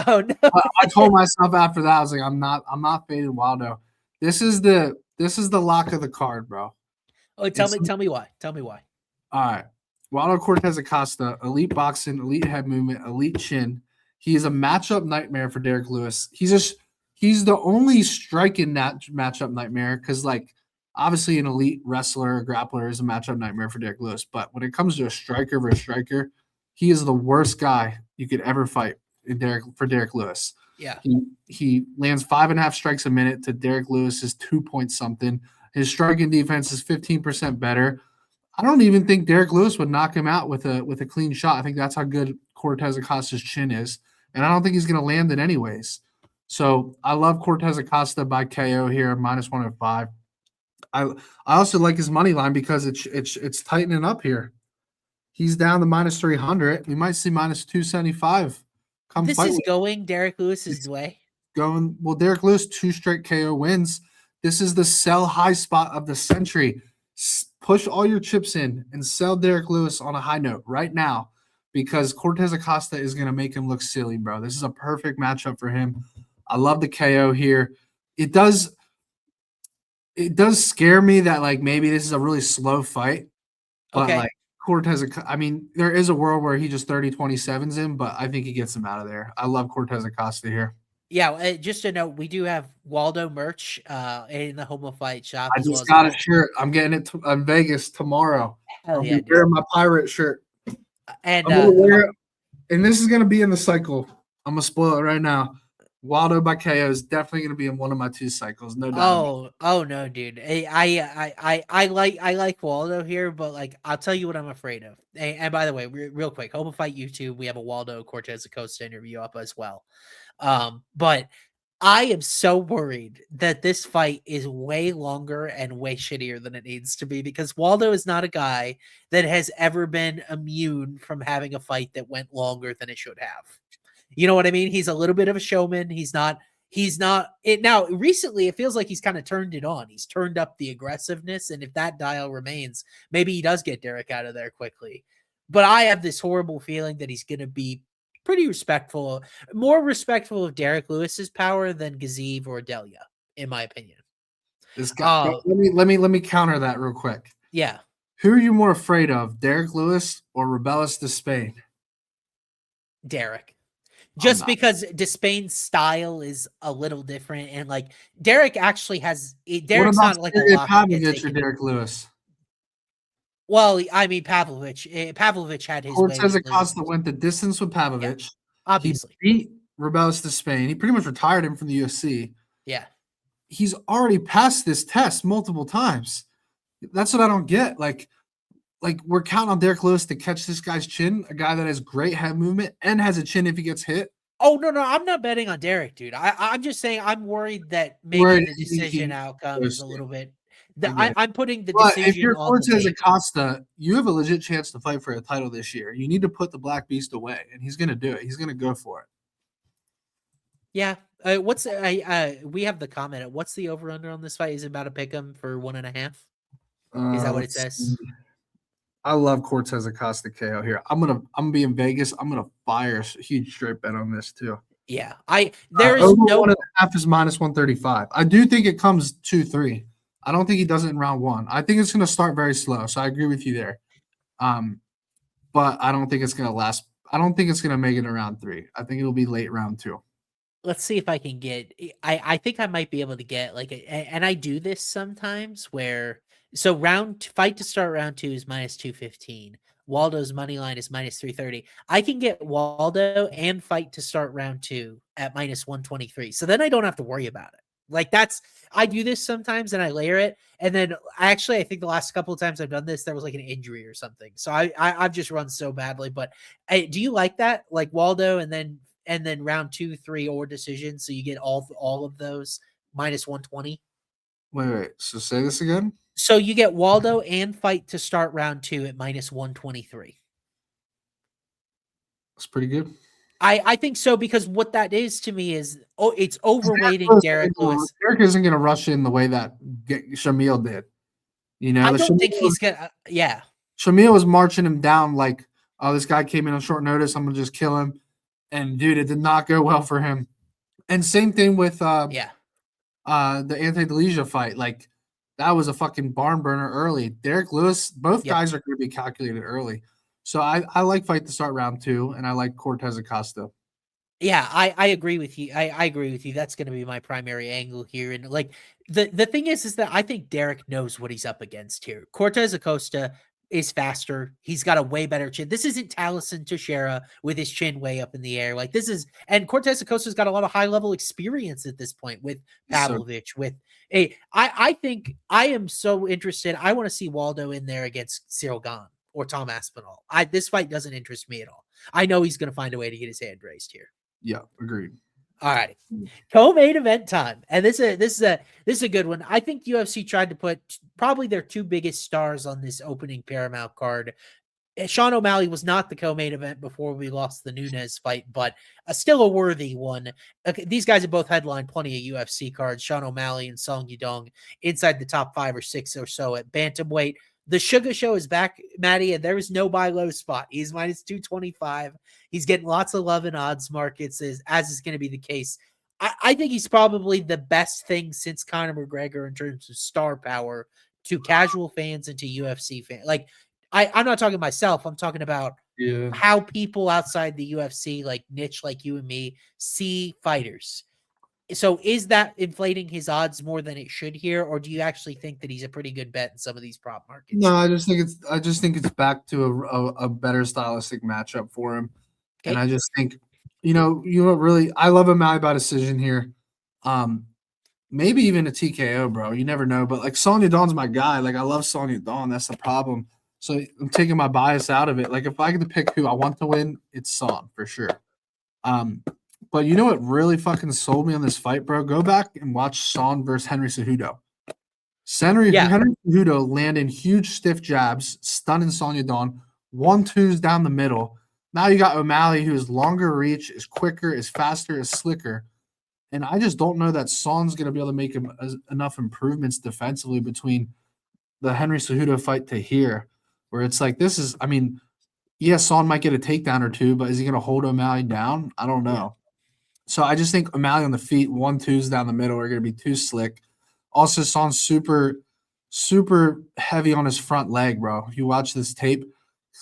Oh no. I told myself after that, I was like, I'm not fading Waldo. This is the lock of the card, bro. Oh, tell me why. All right. Waldo Cortez-Acosta, elite boxing, elite head movement, elite chin. He is a matchup nightmare for Derek Lewis. He's the only striking matchup nightmare because like Obviously, an elite wrestler or grappler is a matchup nightmare for Derek Lewis. But when it comes to a striker versus striker, he is the worst guy you could ever fight for Derek Lewis. Yeah. He lands 5.5 strikes a minute to Derek Lewis's 2 point something. His striking defense is 15% better. I don't even think Derek Lewis would knock him out with a clean shot. I think that's how good Cortez-Acosta's chin is. And I don't think he's going to land it anyways. So I love Cortez-Acosta by KO here, -105. I also like his money line because it's tightening up here. He's down to -300. We might see -275. This is going Derek Lewis's way. Derek Lewis 2 straight KO wins. This is the sell high spot of the century. Push all your chips in and sell Derek Lewis on a high note right now because Cortez-Acosta is going to make him look silly, bro. This is a perfect matchup for him. I love the KO here. It does scare me that like maybe this is a really slow fight, but like I mean, there is a world where he just 30-27s him, but I think he gets him out of there. I love Cortez-Acosta here. Yeah, just a note, we do have Waldo merch in the Homo Fight shop. I just got a shirt. I'm getting it in Vegas tomorrow. I'll be wearing my pirate shirt. And I'm gonna wear it, and this is gonna be in the cycle. I'm gonna spoil it right now. Waldo by KO is definitely gonna be in one of my 2 cycles, no doubt. Oh no, dude. I like Waldo here, but like I'll tell you what I'm afraid of. And by the way, real quick, Homo Fight YouTube, we have a Waldo Cortez-Acosta interview up as well. But I am so worried that this fight is way longer and way shittier than it needs to be because Waldo is not a guy that has ever been immune from having a fight that went longer than it should have. You know what I mean? He's a little bit of a showman. He's not it now. Recently, it feels like he's kind of turned it on. He's turned up the aggressiveness. And if that dial remains, maybe he does get Derek out of there quickly. But I have this horrible feeling that he's going to be pretty respectful, more respectful of Derek Lewis's power than Gaethje or Delia, in my opinion. This guy, let me counter that real quick. Yeah. Who are you more afraid of, Derek Lewis or Rebellis Despain? Derek. Just because Despain's style is a little different, and like Derek actually has Derek's not like a Pavlovich or Derek Lewis. Well, I mean Pavlovich had his Cortez-Acosta went the distance with Pavlovich. Yeah, obviously. He beat Rebellis Despain. He pretty much retired him from the UFC. Yeah. He's already passed this test multiple times. That's what I don't get. Like we're counting on Derek Lewis to catch this guy's chin, a guy that has great head movement and has a chin if he gets hit. Oh, no, I'm not betting on Derek, dude. I'm just saying I'm worried that maybe the decision outcome is a little bit I'm putting the decision. If you're Cortez-Acosta, you have a legit chance to fight for a title this year. You need to put the Black Beast away, and he's going to do it. He's going to go for it. Yeah. We have the comment. What's the over-under on this fight? Is it about to pick him for 1.5? Is that what it says? I love Cortez-Acosta KO here. I'm gonna be in Vegas. I'm gonna fire a huge straight bet on this too. Yeah, there is no 1.5 is -135. I do think it comes 2-3. I don't think he does it in round 1. I think it's gonna start very slow. So I agree with you there. But I don't think it's gonna last. I don't think it's gonna make it around 3. I think it'll be late round 2. Let's see if I can get. I think I might be able to get and I do this sometimes where. So fight to start round 2 is -215. Waldo's money line is -330. I can get Waldo and fight to start round 2 at -123. So then I don't have to worry about it. Like I do this sometimes and I layer it. And then I think the last couple of times I've done this, there was like an injury or something. So I've just run so badly. But do you like that? Like Waldo and then round 2, 3 or decision. So you get all of those -120. Wait. So say this again. So you get Waldo and fight to start round 2 at -123. That's pretty good. I think so because what that is to me is it's overweighting Derek Lewis. Derek isn't going to rush in the way that Shamil did. You know, I don't think he's gonna. Yeah, Shamil was marching him down like, oh, this guy came in on short notice. I'm gonna just kill him. And dude, it did not go well for him. And same thing with the anti-Delija fight. Like that was a fucking barn burner early. Derek Lewis, both guys are going to be calculated early. So I like fight to start round 2, and I like Cortez-Acosta. Yeah, I agree with you. I agree with you. That's going to be my primary angle here. And like the thing is that I think Derek knows what he's up against here. Cortez-Acosta is faster. He's got a way better chin. This isn't Taliesin Teixeira with his chin way up in the air. Like this is, and Cortez-Acosta's got a lot of high level experience at this point with So Pavlovich. With I think I am so interested. I want to see Waldo in there against Cyril Gahn or Tom Aspinall. This fight doesn't interest me at all. I know he's going to find a way to get his hand raised here. yeah, agreed. All right. Co-main event time. And this is a good one. I think UFC tried to put probably their two biggest stars on this opening Paramount card. Sean O'Malley was not the co-main event before we lost the Nunes fight, but still a worthy one. Okay, these guys have both headlined plenty of UFC cards. Sean O'Malley and Song Yudong inside the top 5 or 6 or so at bantamweight. The Sugar Show is back, Matty, and there is no buy low spot. He's minus 225. He's getting lots of love in odds markets, as is going to be the case. I think he's probably the best thing since Conor McGregor in terms of star power to casual fans and to UFC fans. Like, I'm not talking myself. I'm talking about how people outside the UFC, like niche, like you and me, see fighters. So is that inflating his odds more than it should here, or do you actually think that he's a pretty good bet in some of these prop markets? No, I just think it's back to a better stylistic matchup for him. Okay. And I just think, really, I love O'Malley by decision here. Maybe even a TKO, bro. You never know. But like Song Yudong's my guy. Like I love Song Yudong. That's the problem. So I'm taking my bias out of it. Like if I get to pick who I want to win, it's Song for sure. But you know what really fucking sold me on this fight, bro? Go back and watch Son versus Henry Cejudo. Henry Cejudo landing huge stiff jabs, stunning Son Yudong, 1-2s down the middle. Now you got O'Malley, who is longer reach, is quicker, is faster, is slicker. And I just don't know that Son's going to be able to make enough improvements defensively between the Henry Cejudo fight to here, where it's like this is, I mean, yes, Son might get a takedown or two, but is he going to hold O'Malley down? I don't know. Yeah. So I just think O'Malley on the feet, 1-2s down the middle are going to be too slick. Also, Son's super, super heavy on his front leg, bro. If you watch this tape,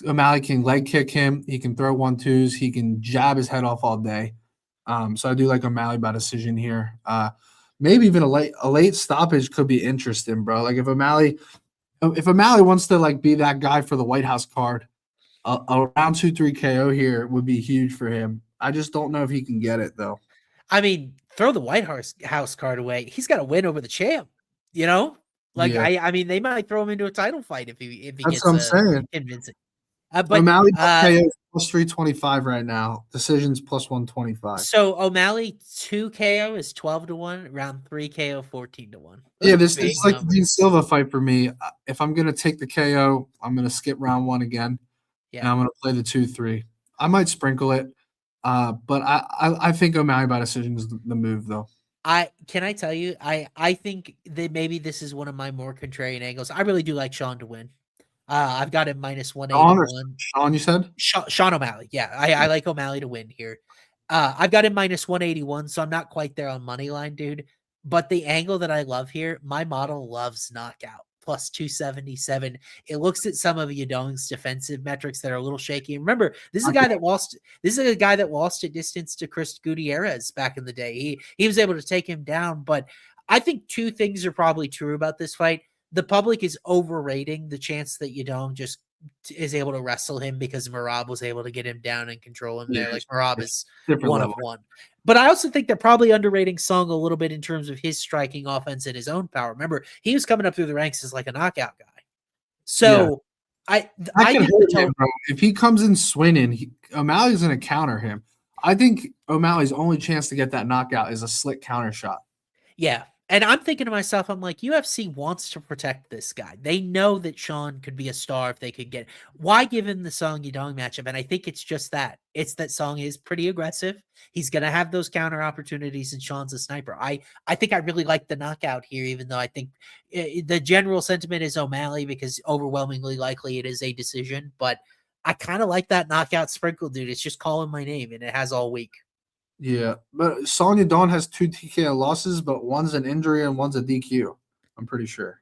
O'Malley can leg kick him. He can throw 1-2s. He can jab his head off all day. So I do like O'Malley by decision here. Maybe even a late stoppage could be interesting, bro. Like if O'Malley wants to like be that guy for the White House card, a round 2-3 KO here would be huge for him. I just don't know if he can get it though. I mean, throw the White House card away. He's got to win over the champ, you know? Like yeah. I mean, they might throw him into a title fight if he That's gets what I'm saying. Convincing. But O'Malley KO plus 325 right now. Decisions plus 125. So O'Malley 2 KO is 12-1. Round 3 KO 14-1. Yeah, this is like the Dean Silva fight for me. If I'm gonna take the KO, I'm gonna skip round 1 again. Yeah, and I'm gonna play the 2-3. I might sprinkle it, but I think O'Malley by decision is the move though. Can I tell you? I think that maybe this is one of my more contrarian angles. I really do like Sean to win. I've got him minus 181. Sean, you said? Sean O'Malley. Yeah, I like O'Malley to win here. I've got him minus 181, so I'm not quite there on money line, dude. But the angle that I love here, my model loves knockout plus 277. It looks at some of Yudong's defensive metrics that are a little shaky. And remember, this is a guy that lost. This is a guy that lost at distance to Chris Gutierrez back in the day. He was able to take him down. But I think two things are probably true about this fight. The public is overrating the chance that Yudong just is able to wrestle him because Merab was able to get him down and control him there. Like Merab is one of one. But I also think they're probably underrating Song a little bit in terms of his striking offense and his own power. Remember, he was coming up through the ranks as like a knockout guy. So I can hold him, bro. If he comes in swinging, O'Malley's going to counter him. I think O'Malley's only chance to get that knockout is a slick counter shot. Yeah. And I'm thinking to myself, I'm like, UFC wants to protect this guy. They know that Sean could be a star if they could get. Why give him the Song Yudong matchup? And I think it's just that. It's that Song is pretty aggressive. He's going to have those counter opportunities, and Sean's a sniper. I think I really like the knockout here, even though I think the general sentiment is O'Malley because overwhelmingly likely it is a decision. But I kind of like that knockout sprinkle, dude. It's just calling my name, and it has all week. Yeah, but Song Yudong has 2 TKO losses, but one's an injury and one's a DQ. I'm pretty sure.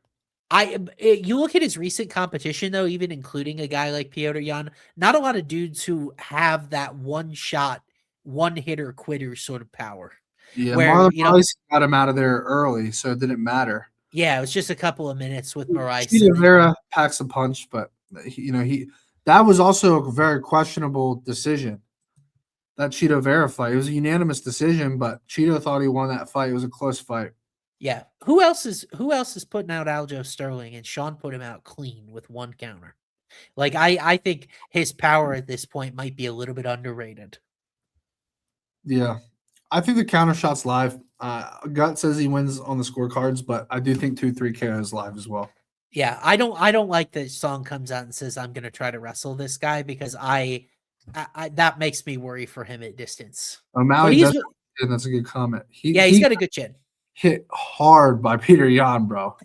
You look at his recent competition, though, even including a guy like Petr Yan, not a lot of dudes who have that one shot one-hitter quitter sort of power. Yeah, Where, Marlon you know, Price got him out of there early, so it didn't matter. yeah, it was just a couple of minutes with Marais. Cheetah Vera packs a punch, but that was also a very questionable decision. That Cheeto Vera fight. It was a unanimous decision, but Cheeto thought he won that fight. It was a close fight. Yeah. Who else is putting out Aljo Sterling, and Sean put him out clean with one counter. Like I think his power at this point might be a little bit underrated. Yeah. I think the counter shot's live. Gut says he wins on the scorecards, but I do think 2-3 KO is live as well. Yeah, I don't like that Song comes out and says I'm gonna try to wrestle this guy, because I that makes me worry for him at distance. O'Malley does, and that's a good comment. He's got a good chin. Hit hard by Peter Yan, bro.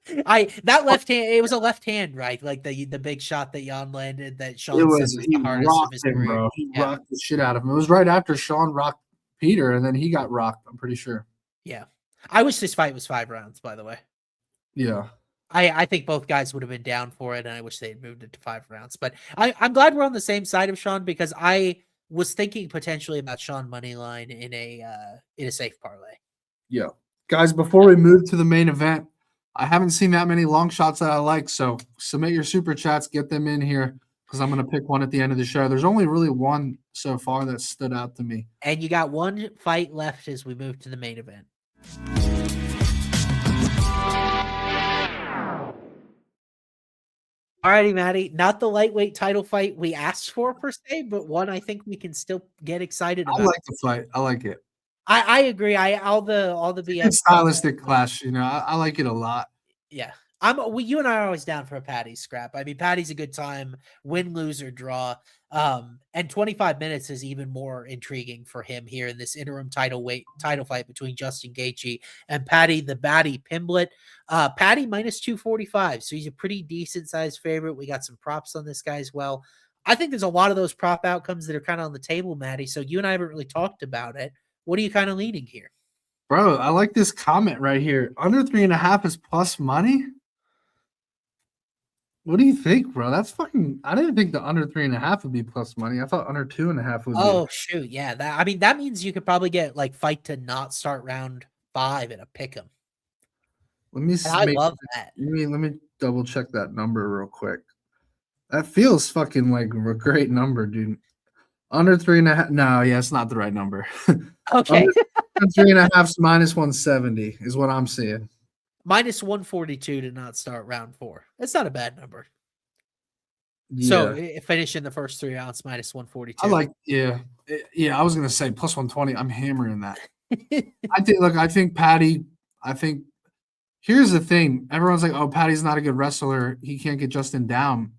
That left hand, it was a left hand, right? Like the big shot that Yan landed that Sean said was the hardest of his career. Bro. He rocked the shit out of him. It was right after Sean rocked Peter, and then he got rocked, I'm pretty sure. Yeah. I wish this fight was 5 rounds, by the way. Yeah. I think both guys would have been down for it, and I wish they had moved it to 5 rounds. But I'm glad we're on the same side of Sean, because I was thinking potentially about Sean moneyline in a safe parlay. Yeah. Guys, before we move to the main event, I haven't seen that many long shots that I like, so submit your super chats, get them in here, because I'm going to pick one at the end of the show. There's only really one so far that stood out to me. And you got one fight left as we move to the main event. Alrighty, Matty. Not the lightweight title fight we asked for per se, but one I think we can still get excited about. I like the fight. I like it. I agree. All the BS. It's stylistic clash. I like it a lot. Yeah. You and I are always down for a Patty scrap. I mean, Patty's a good time, win, lose, or draw. And 25 minutes is even more intriguing for him here in this interim title fight between Justin Gaethje and Patty the Batty Pimblett. Patty minus 245, so he's a pretty decent sized favorite. We got some props on this guy as well. I think there's a lot of those prop outcomes that are kind of on the table, Matty. So you and I haven't really talked about it. What are you kind of leaning here? Bro, I like this comment right here. Under 3.5 is plus money? What do you think, bro? That's fucking. I didn't think the under 3.5 would be plus money. I thought under 2.5 would be. Oh, shoot. Yeah. That means you could probably get like fight to not start round 5 and a pick 'em. Let me see. I love that. Let me double check that number real quick. That feels fucking like a great number, dude. Under 3.5. No, yeah, it's not the right number. Okay. Under 3.5 is minus 170 is what I'm seeing. Minus 142 to not start round 4. That's not a bad number. Yeah. So finish in the first 3 rounds, minus 142. I like, yeah. I was gonna say plus 120. I'm hammering that. I think Patty. Here's the thing. Everyone's like, oh, Patty's not a good wrestler. He can't get Justin down.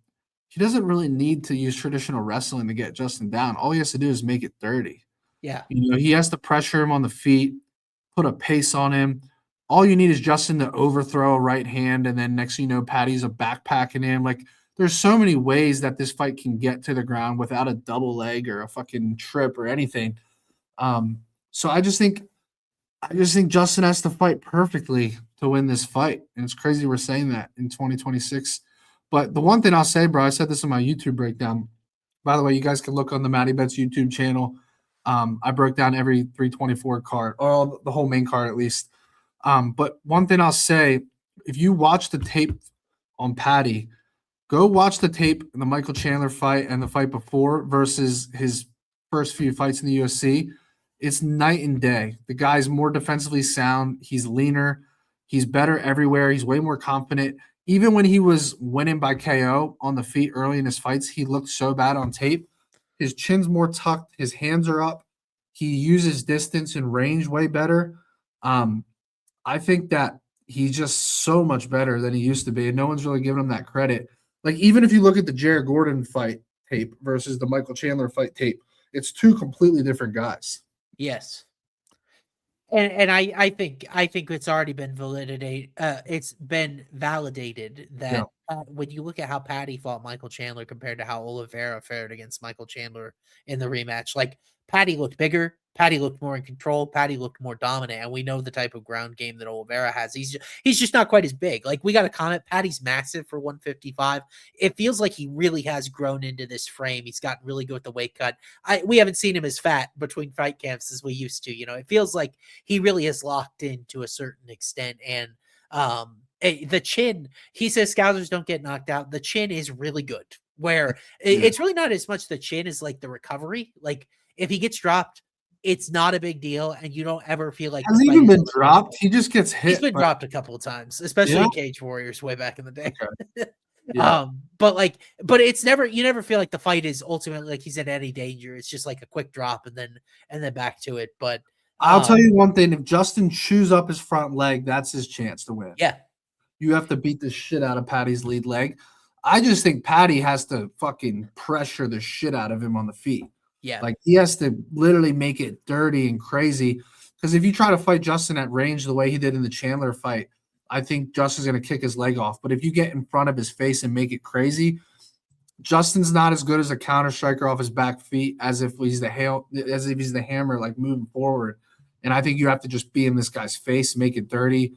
He doesn't really need to use traditional wrestling to get Justin down. All he has to do is make it 30. Yeah. He has to pressure him on the feet, put a pace on him. All you need is Justin to overthrow a right hand, and then next thing you know, Patty's a backpacking him. Like, there's so many ways that this fight can get to the ground without a double leg or a fucking trip or anything. So I just think Justin has to fight perfectly to win this fight. And it's crazy we're saying that in 2026. But the one thing I'll say, bro, I said this in my YouTube breakdown. By the way, you guys can look on the Matty Bets YouTube channel. I broke down every 324 card, or the whole main card at least. But one thing I'll say, if you watch the tape on Patty, go watch the tape in the Michael Chandler fight and the fight before versus his first few fights in the UFC. It's night and day. The guy's more defensively sound. He's leaner. He's better everywhere. He's way more confident. Even when he was winning by KO on the feet early in his fights, he looked so bad on tape. His chin's more tucked. His hands are up. He uses distance and range way better. I think that he's just so much better than he used to be, and no one's really giving him that credit. Like, even if you look at the Jared Gordon fight tape versus the Michael Chandler fight tape, it's two completely different guys. Yes. And I think it's already been validated. It's been validated that when you look at how Patty fought Michael Chandler compared to how Oliveira fared against Michael Chandler in the rematch, like, Patty looked bigger, Patty looked more in control. Patty looked more dominant, and we know the type of ground game that Oliveira has. He's just not quite as big. Like, we got a comment. Patty's massive for 155. It feels like he really has grown into this frame. He's gotten really good with the weight cut. We haven't seen him as fat between fight camps as we used to. It feels like he really is locked in to a certain extent. And the chin, he says Scousers don't get knocked out. The chin is really good. Where it's really not as much the chin as like the recovery. Like, if he gets dropped, it's not a big deal, and you don't ever feel like has he even been dropped. He just gets hit. He's been dropped a couple of times, especially in Cage Warriors way back in the day. Okay. Yeah. But it's never, you never feel like the fight is ultimately like he's in any danger. It's just like a quick drop and then back to it. But I'll tell you one thing: if Justin chews up his front leg, that's his chance to win. Yeah, you have to beat the shit out of Patty's lead leg. I just think Patty has to fucking pressure the shit out of him on the feet. Yeah. Like, he has to literally make it dirty and crazy. Because if you try to fight Justin at range the way he did in the Chandler fight, I think Justin's going to kick his leg off. But if you get in front of his face and make it crazy, Justin's not as good as a counter striker off his back feet as if he's the hammer, like, moving forward. And I think you have to just be in this guy's face, make it dirty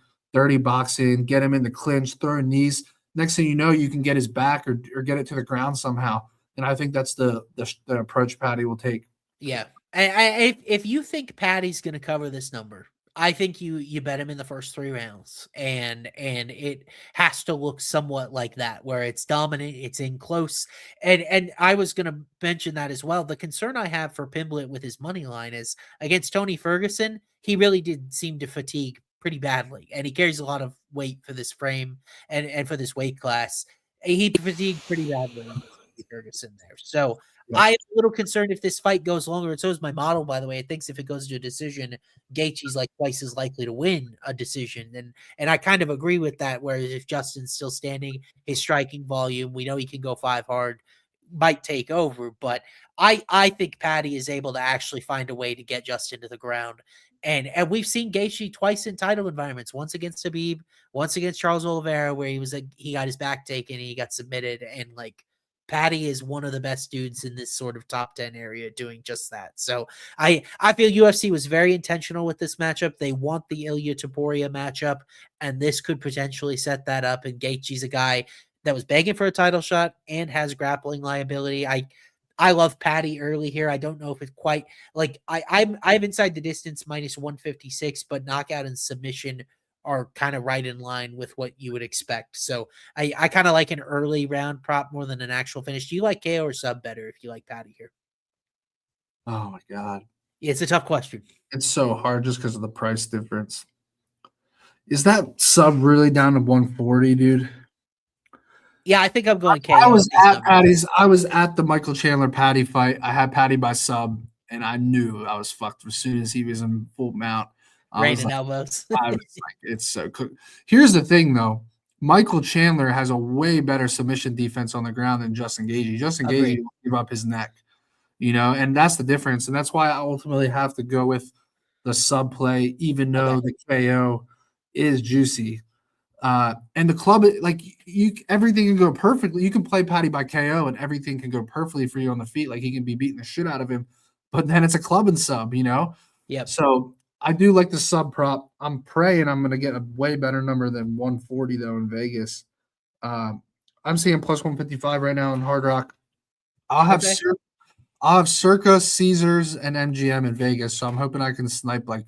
boxing, get him in the clinch, throw knees. Next thing you know, you can get his back or get it to the ground somehow. And I think that's the approach Patty will take. Yeah. If you think Patty's going to cover this number, I think you bet him in the first 3 rounds, and it has to look somewhat like that, where it's dominant, it's in close. And I was going to mention that as well. The concern I have for Pimblett with his money line is against Tony Ferguson, he really did seem to fatigue pretty badly, and he carries a lot of weight for this frame and for this weight class. He fatigued pretty badly Ferguson there. So I'm a little concerned if this fight goes longer, and so is my model, by the way. It thinks if it goes to a decision, Gaethje's like twice as likely to win a decision. And I kind of agree with that, whereas if Justin's still standing, his striking volume, we know he can go 5 hard, might take over. But I think Patty is able to actually find a way to get Justin to the ground. And we've seen Gaethje twice in title environments, once against Khabib, once against Charles Oliveira, where he got his back taken and he got submitted. And like, Patty is one of the best dudes in this sort of top 10 area doing just that. So I feel UFC was very intentional with this matchup. They want the Ilya Topuria matchup, and this could potentially set that up. And Gaethje's a guy that was begging for a title shot and has grappling liability. I love Patty early here. I don't know if it's quite like I'm inside the distance minus 156, but knockout and submission are kind of right in line with what you would expect. So I kind of like an early round prop more than an actual finish. Do you like KO or sub better if you like Patty here? Oh my God. It's a tough question. It's so hard just because of the price difference. Is that sub really down to 140, dude? Yeah, I think I'm going KO. I was at Patty's. I was at the Michael Chandler Patty fight. I had Patty by sub, and I knew I was fucked as soon as he was in full mount. Raining elbows. I was like, it's so cool. Here's the thing, though. Michael Chandler has a way better submission defense on the ground than Justin Gaethje. Justin Gaethje will give up his neck, and that's the difference. And that's why I ultimately have to go with the sub play, even though the KO is juicy. And the club, like, everything can go perfectly. You can play Patty by KO, and everything can go perfectly for you on the feet. Like, he can be beating the shit out of him, but then it's a club and sub, Yep. So I do like the sub prop. I'm praying I'm going to get a way better number than 140 though in Vegas. I'm seeing plus 155 right now in Hard Rock. I'll have Circa, Caesars, and MGM in Vegas. So I'm hoping I can snipe like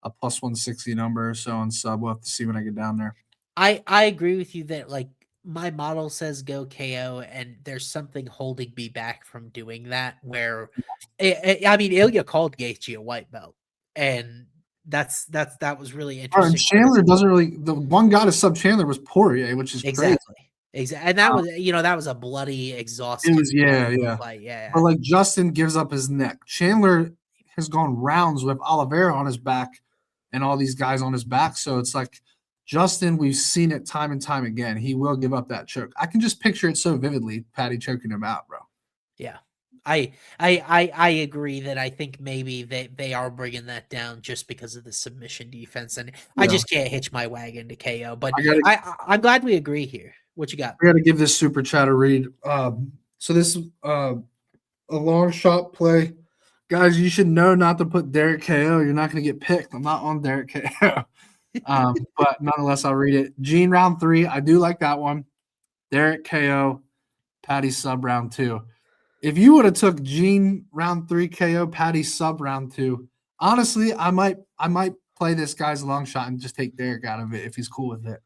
a plus 160 number or so on sub. We'll have to see when I get down there. I agree with you that, like, my model says go KO, and there's something holding me back from doing that. Where, I mean, Ilya called Gaethje a white belt, and that was really interesting. And Chandler doesn't really. The one guy to sub Chandler was Poirier, which is exactly. Crazy. And that was, that was a bloody, exhausting. It was, fight. Yeah. But like, Justin gives up his neck. Chandler has gone rounds with Oliveira on his back and all these guys on his back. So it's like, Justin, we've seen it time and time again. He will give up that choke. I can just picture it so vividly, Patty choking him out, bro. Yeah. I agree that I think maybe they are bringing that down just because of the submission defense, and I just can't hitch my wagon to KO. But I'm glad we agree here. What you got? I got to give this super chat a read. So this a long shot play. Guys, you should know not to put Derek KO. You're not going to get picked. I'm not on Derek KO. But nonetheless, I'll read it. Gene round 3. I do like that one. Derek KO, Patty sub round 2. If you would have took Gene round 3 KO, Patty sub round 2, honestly, I might play this guy's long shot and just take Derek out of it if he's cool with it.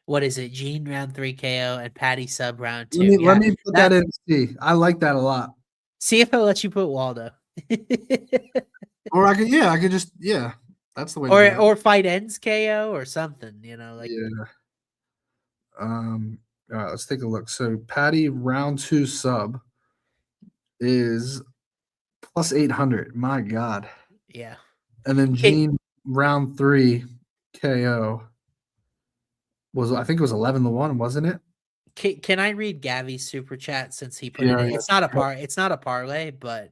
What is it? Gene round 3 KO and Patty sub round 2. Let me put that in and see. I like that a lot. See if it'll let you put Waldo. Or I could just that's the way. Or fight ends KO or something, like All right, let's take a look. So Patty round 2 sub is plus 800. My God. Yeah. And then Gene round 3 KO was, I think it was 11-1, wasn't it? Can I read Gavi's super chat since he put it in? It's not a parlay, but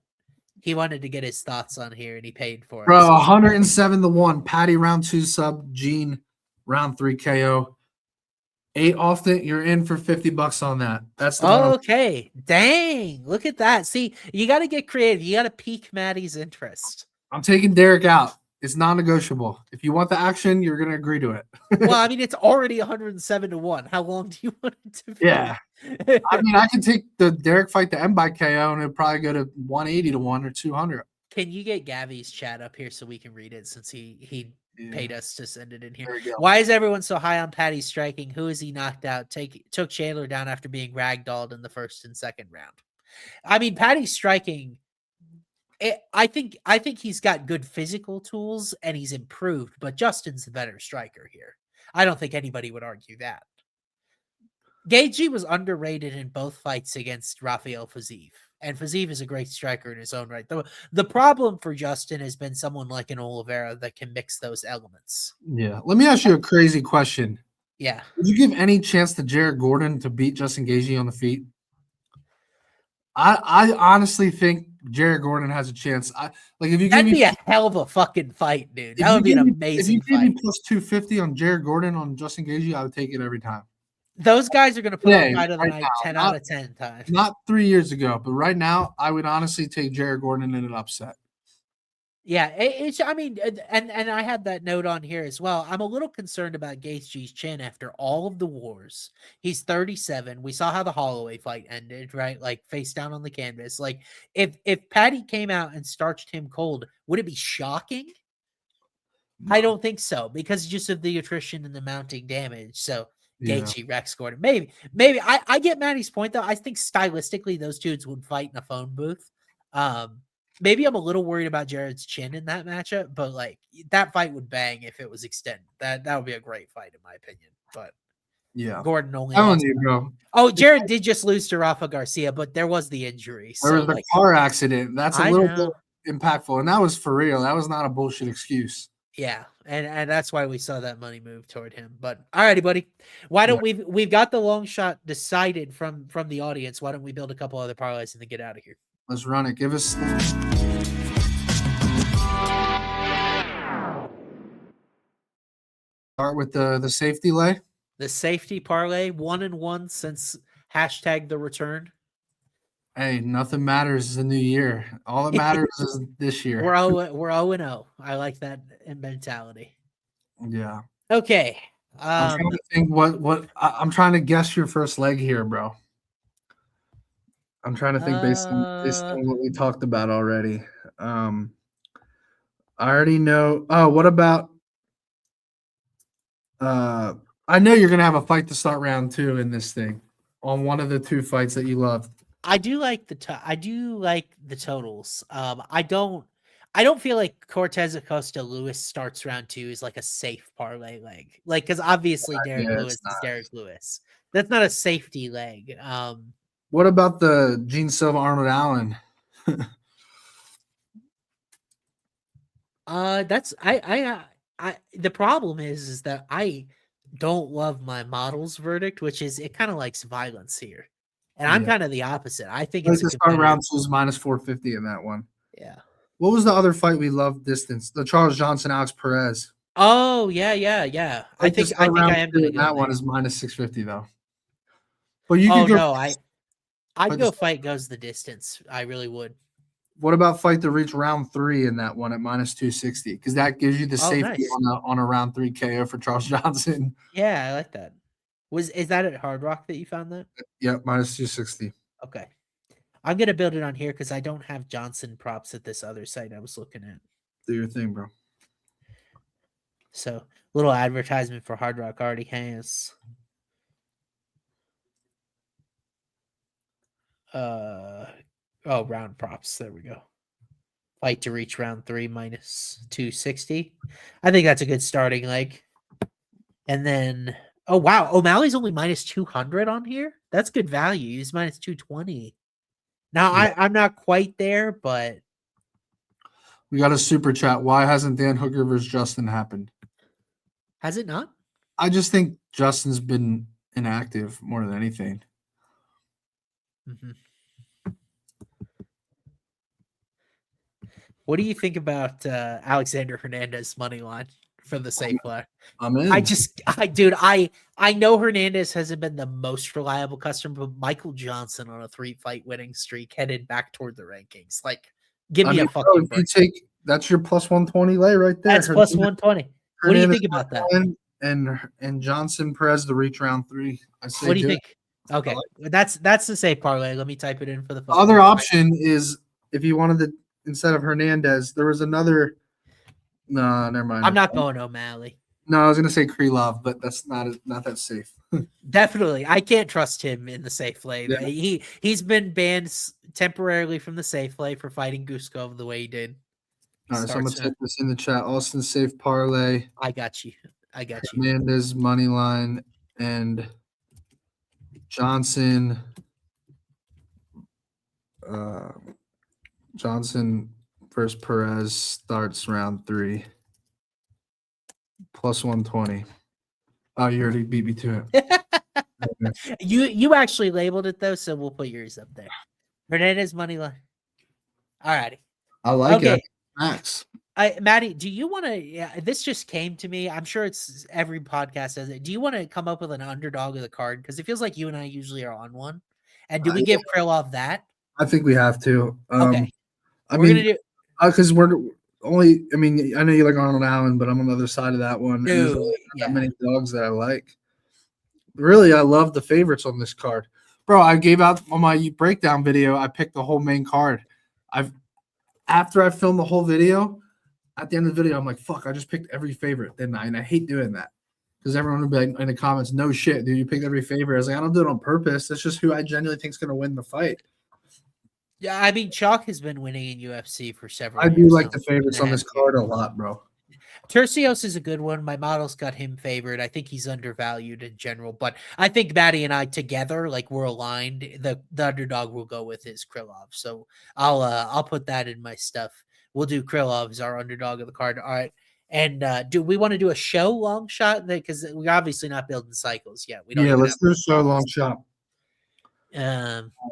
he wanted to get his thoughts on here and he paid for it. Bro, 107-1. Patty round 2 sub, Gene round 3 KO. 8 Austin, you're in for $50 on that. That's the one. Okay. Dang. Look at that. See, you got to get creative. You got to pique Matty's interest. I'm taking Derek out. It's non-negotiable. If you want the action, you're going to agree to it. Well, I mean, it's already 107-1. How long do you want it to be? Yeah. I mean, I can take the Derek fight to end by KO and it'll probably go to 180-1 or 200. Can you get Gavi's chat up here so we can read it since he paid us to send it in here? Why is everyone so high on Patty striking? Who is he knocked out? Took Chandler down after being ragdolled in the first and second round. I mean, Patty's striking. I think he's got good physical tools and he's improved, but Justin's the better striker here. I don't think anybody would argue that. Gaethje was underrated in both fights against Rafael Fiziev, and Fiziev is a great striker in his own right. The problem for Justin has been someone like an Oliveira that can mix those elements. Yeah. Let me ask you a crazy question. Yeah. Would you give any chance to Jared Gordon to beat Justin Gaethje on the feet? I honestly think Jared Gordon has a chance. That'd be a hell of a fucking fight, dude. That would be an amazing fight. If you gave me plus 250 on Jared Gordon on Justin Gaethje, I would take it every time. Those guys are going to put on fight of the night 10 out of 10 times. Not 3 years ago, but right now, I would honestly take Jared Gordon in an upset. Yeah, I mean, and I had that note on here as well. I'm a little concerned about Gaethje's chin after all of the wars. He's 37. We saw how the Holloway fight ended, right? Like face down on the canvas. Like if Patty came out and starched him cold, would it be shocking? No. I don't think so, because just of the attrition and the mounting damage. So Gaethje, Rex Gordon, maybe. I get Matty's point though. I think stylistically those dudes would fight in a phone booth. Maybe I'm a little worried about Jared's chin in that matchup, but like that fight would bang if it was extended. That would be a great fight in my opinion. But yeah, Gordon only. Oh, Jared did just lose to Rafa Garcia, but there was the injury. There was the car accident. That's a little bit impactful, and that was for real. That was not a bullshit excuse. Yeah, and that's why we saw that money move toward him. But all righty, buddy. Why don't we've got the long shot decided from the audience. Why don't we build a couple other parlays and then get out of here? Let's run it. Give us. Start with the safety lay. The safety parlay, 1-1 since #the return. Hey, nothing matters in the new year. All that matters is this year. We're 0-0. I like that mentality. Yeah. Okay. I'm trying to think what I'm trying to guess your first leg here, bro. I'm trying to think based on what we talked about already. I already know. Oh, what about? I know you're gonna have a fight to start round 2 in this thing on one of the 2 fights that you love. I do like the totals. I don't feel like Cortez-Acosta Lewis starts round 2 is like a safe parlay leg, like because obviously Derek Lewis is Derek Lewis. That's not a safety leg. What about the Gene Silva Arnold Allen? That's the problem is that I don't love my model's verdict, which is it kind of likes violence here. And I'm kind of the opposite. I think it's start round 2 is minus 450 in that one. Yeah. What was the other fight we loved distance? The Charles Johnson, Alex Perez. Oh, yeah. I think I am going to that one is minus 650 though. But you could go. No, I'd go fight goes the distance. I really would. What about fight to reach round 3 in that one at -260? Because that gives you the safety nice. on a round 3 KO for Charles Johnson. Yeah, I like that. Is that at Hard Rock that you found that? Yep, -260. Okay. I'm gonna build it on here because I don't have Johnson props at this other site I was looking at. Do your thing, bro. So little advertisement for Hard Rock already has. Round props. There we go. Fight to reach round 3 -260. I think that's a good starting leg. And then, oh wow, O'Malley's only -200 on here. That's good value. He's -220. Now I'm not quite there, but we got a super chat. Why hasn't Dan Hooker versus Justin happened? Has it not? I just think Justin's been inactive more than anything. Mm-hmm. What do you think about Alexander Hernandez money line for the safe play? I'm in. I know Hernandez hasn't been the most reliable customer, but Michael Johnson on a 3-fight winning streak headed back toward the rankings. Like, give me a fucking break. That's your +120 lay right there. That's +120. What do you think about that? And Johnson Perez to reach round 3. What do you think? Okay, that's the safe parlay. Let me type it in for the other option is if you wanted to. Instead of Hernandez, there was another. No, never mind. I'm not going O'Malley. No, I was going to say Krylov, but that's not that safe. Definitely. I can't trust him in the safe lane. Yeah. He's been banned temporarily from the safe lane for fighting Guskov the way he did. All right, so I'm going to type this in the chat. Austin safe parlay. I got you. Hernandez money line and Johnson. Johnson versus Perez starts round 3. +120. Oh, you already beat me to it. You actually labeled it though, so we'll put yours up there. Hernandez money line. All righty. I like it. Max. Matty, do you want to? Yeah, this just came to me. I'm sure it's every podcast says it. Do you want to come up with an underdog of the card? Because it feels like you and I usually are on one. And do we give Krylov that? I think we have to. Okay. We're gonna do because we're only. I mean, I know you like Arnold Allen, but I'm on the other side of that one. There's only that many dogs that I like. Really, I love the favorites on this card, bro. I gave out on my breakdown video. I picked the whole main card. After I filmed the whole video, at the end of the video, I'm like, fuck, I just picked every favorite, didn't I? And I hate doing that because everyone would be like in the comments, no shit, dude, you picked every favorite. I was like, I don't do it on purpose. That's just who I genuinely think is going to win the fight. Yeah, I mean, Chalk has been winning in UFC for several years. I do like the favorites on this card a lot, bro. Turcios is a good one. My model's got him favored. I think he's undervalued in general, but I think Matty and I together, like we're aligned. The underdog we'll go with is Krylov. So I'll put that in my stuff. We'll do Krylov as our underdog of the card. All right. And do we want to do a show long shot? Because we're obviously not building cycles yet. We don't. Yeah, let's do a show long shot.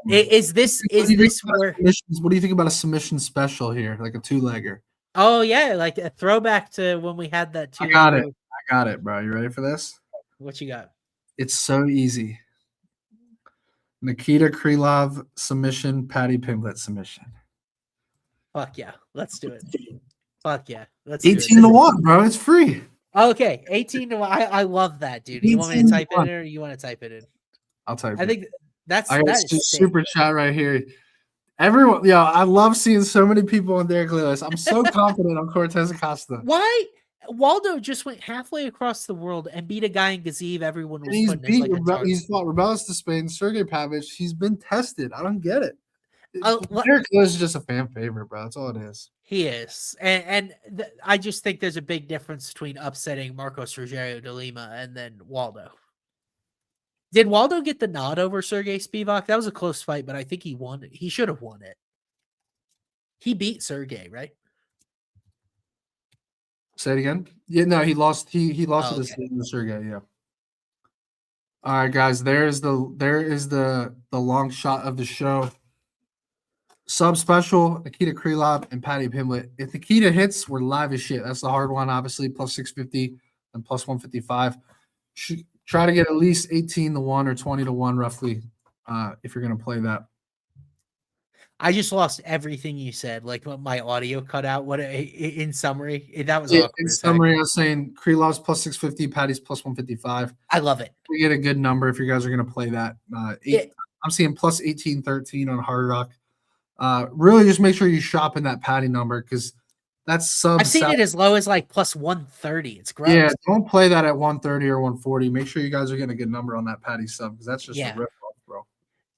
Is this where? What do you think about a submission special here, like a 2-legger? Oh yeah, like a throwback to when we had that. I got it, bro. You ready for this? What you got? It's so easy. Nikita Krylov submission, Patty Pimblett submission. Fuck yeah, let's do it. Fuck yeah, let's 18-1, bro. It's free. Okay, 18-1. I love that, dude. You want me to type it in, or you want to type it in? I'll type. I think that's just super chat right here. Everyone, I love seeing so many people on Derek Lewis. I'm so confident on Cortez-Acosta. Why? Waldo just went halfway across the world and beat a guy in Gazeev. Everyone was putting he's fought Rebellis to Spain, Sergey Pavlich. He's been tested. I don't get it. Derek Lewis is just a fan favorite, bro. That's all it is. He is, and I just think there's a big difference between upsetting Marcos Rogério de Lima and then Waldo. Did Waldo get the nod over Sergey Spivak? That was a close fight, but I think he won it. He should have won it. He beat Sergey, right? Say it again. Yeah, no, he lost. He lost to Sergey. Yeah. All right, guys. There is the long shot of the show. Sub special, Nikita Krylov and Patty Pimblett. If Nikita hits, we're live as shit. That's the hard one, obviously. +650 and +155. Try to get at least 18-1 or 20-1 roughly if you're going to play that. I just lost everything you said. Like my audio cut out. What in summary? That was Yeah, awkward. in as heck. summary, I was saying Krylov's plus 650, Patty's plus 155. I love it. We get a good number if you guys are going to play that. I'm seeing plus 1813 on Hard Rock. Really, just make sure you shop in that Patty number because that's sub. I've seen it as low as like plus 130. It's gross. Yeah, don't play that at 130 or 140. Make sure you guys are getting a good number on that Patty sub because that's just a rip off, bro.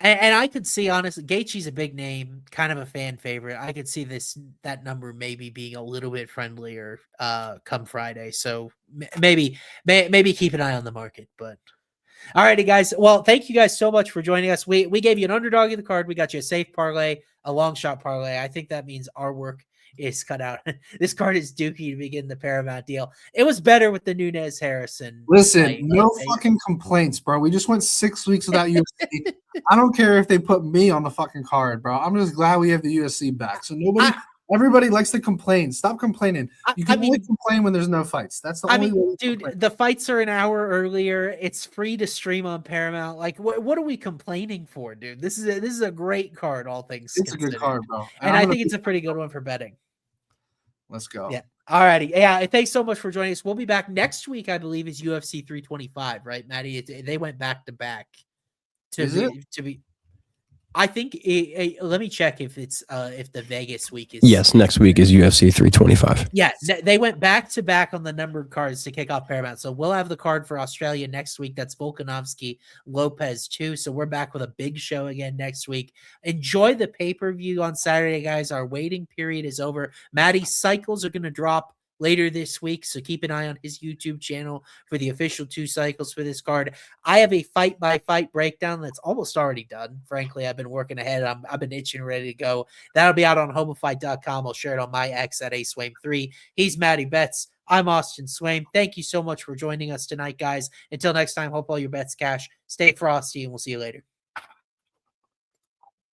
And I could see, honestly, Gaethje's a big name, kind of a fan favorite. I could see that number maybe being a little bit friendlier come Friday. So maybe keep an eye on the market. But all righty, guys. Well, thank you guys so much for joining us. We gave you an underdog in the card. We got you a safe parlay, a long shot parlay. I think that means our work is cut out. This card is dookie to begin the Paramount deal. It was better with the Nunes Harrison. Listen, no fucking complaints, bro. We just went 6 weeks without UFC. I don't care if they put me on the fucking card, bro. I'm just glad we have the UFC back. So everybody likes to complain. Stop complaining. You can only complain when there's no fights. That's the only way. Dude, the fights are an hour earlier. It's free to stream on Paramount. Like, what are we complaining for, dude? This is a great card, all things considered. It's a good card, bro. And I think it's a pretty good one for betting. Let's go. Yeah. All righty. Yeah. Thanks so much for joining us. We'll be back next week, I believe, is UFC 325, right, Matty? They went back to back. To be. I think let me check if it's if the Vegas week is. Yes, next week is UFC 325. Yeah, they went back to back on the numbered cards to kick off Paramount. So we'll have the card for Australia next week. That's Volkanovski Lopez too. So we're back with a big show again next week. Enjoy the pay-per-view on Saturday, guys. Our waiting period is over. Matty's cycles are going to drop later this week, so keep an eye on his YouTube channel for the official 2 cycles for this card. I have a fight-by-fight breakdown that's almost already done. Frankly, I've been working ahead. I've been itching, ready to go. That'll be out on homeoffight.com. I'll share it on my X at aswame3. He's Matty Betts. I'm Austin Swaim. Thank you so much for joining us tonight, guys. Until next time, hope all your bets cash. Stay frosty, and we'll see you later.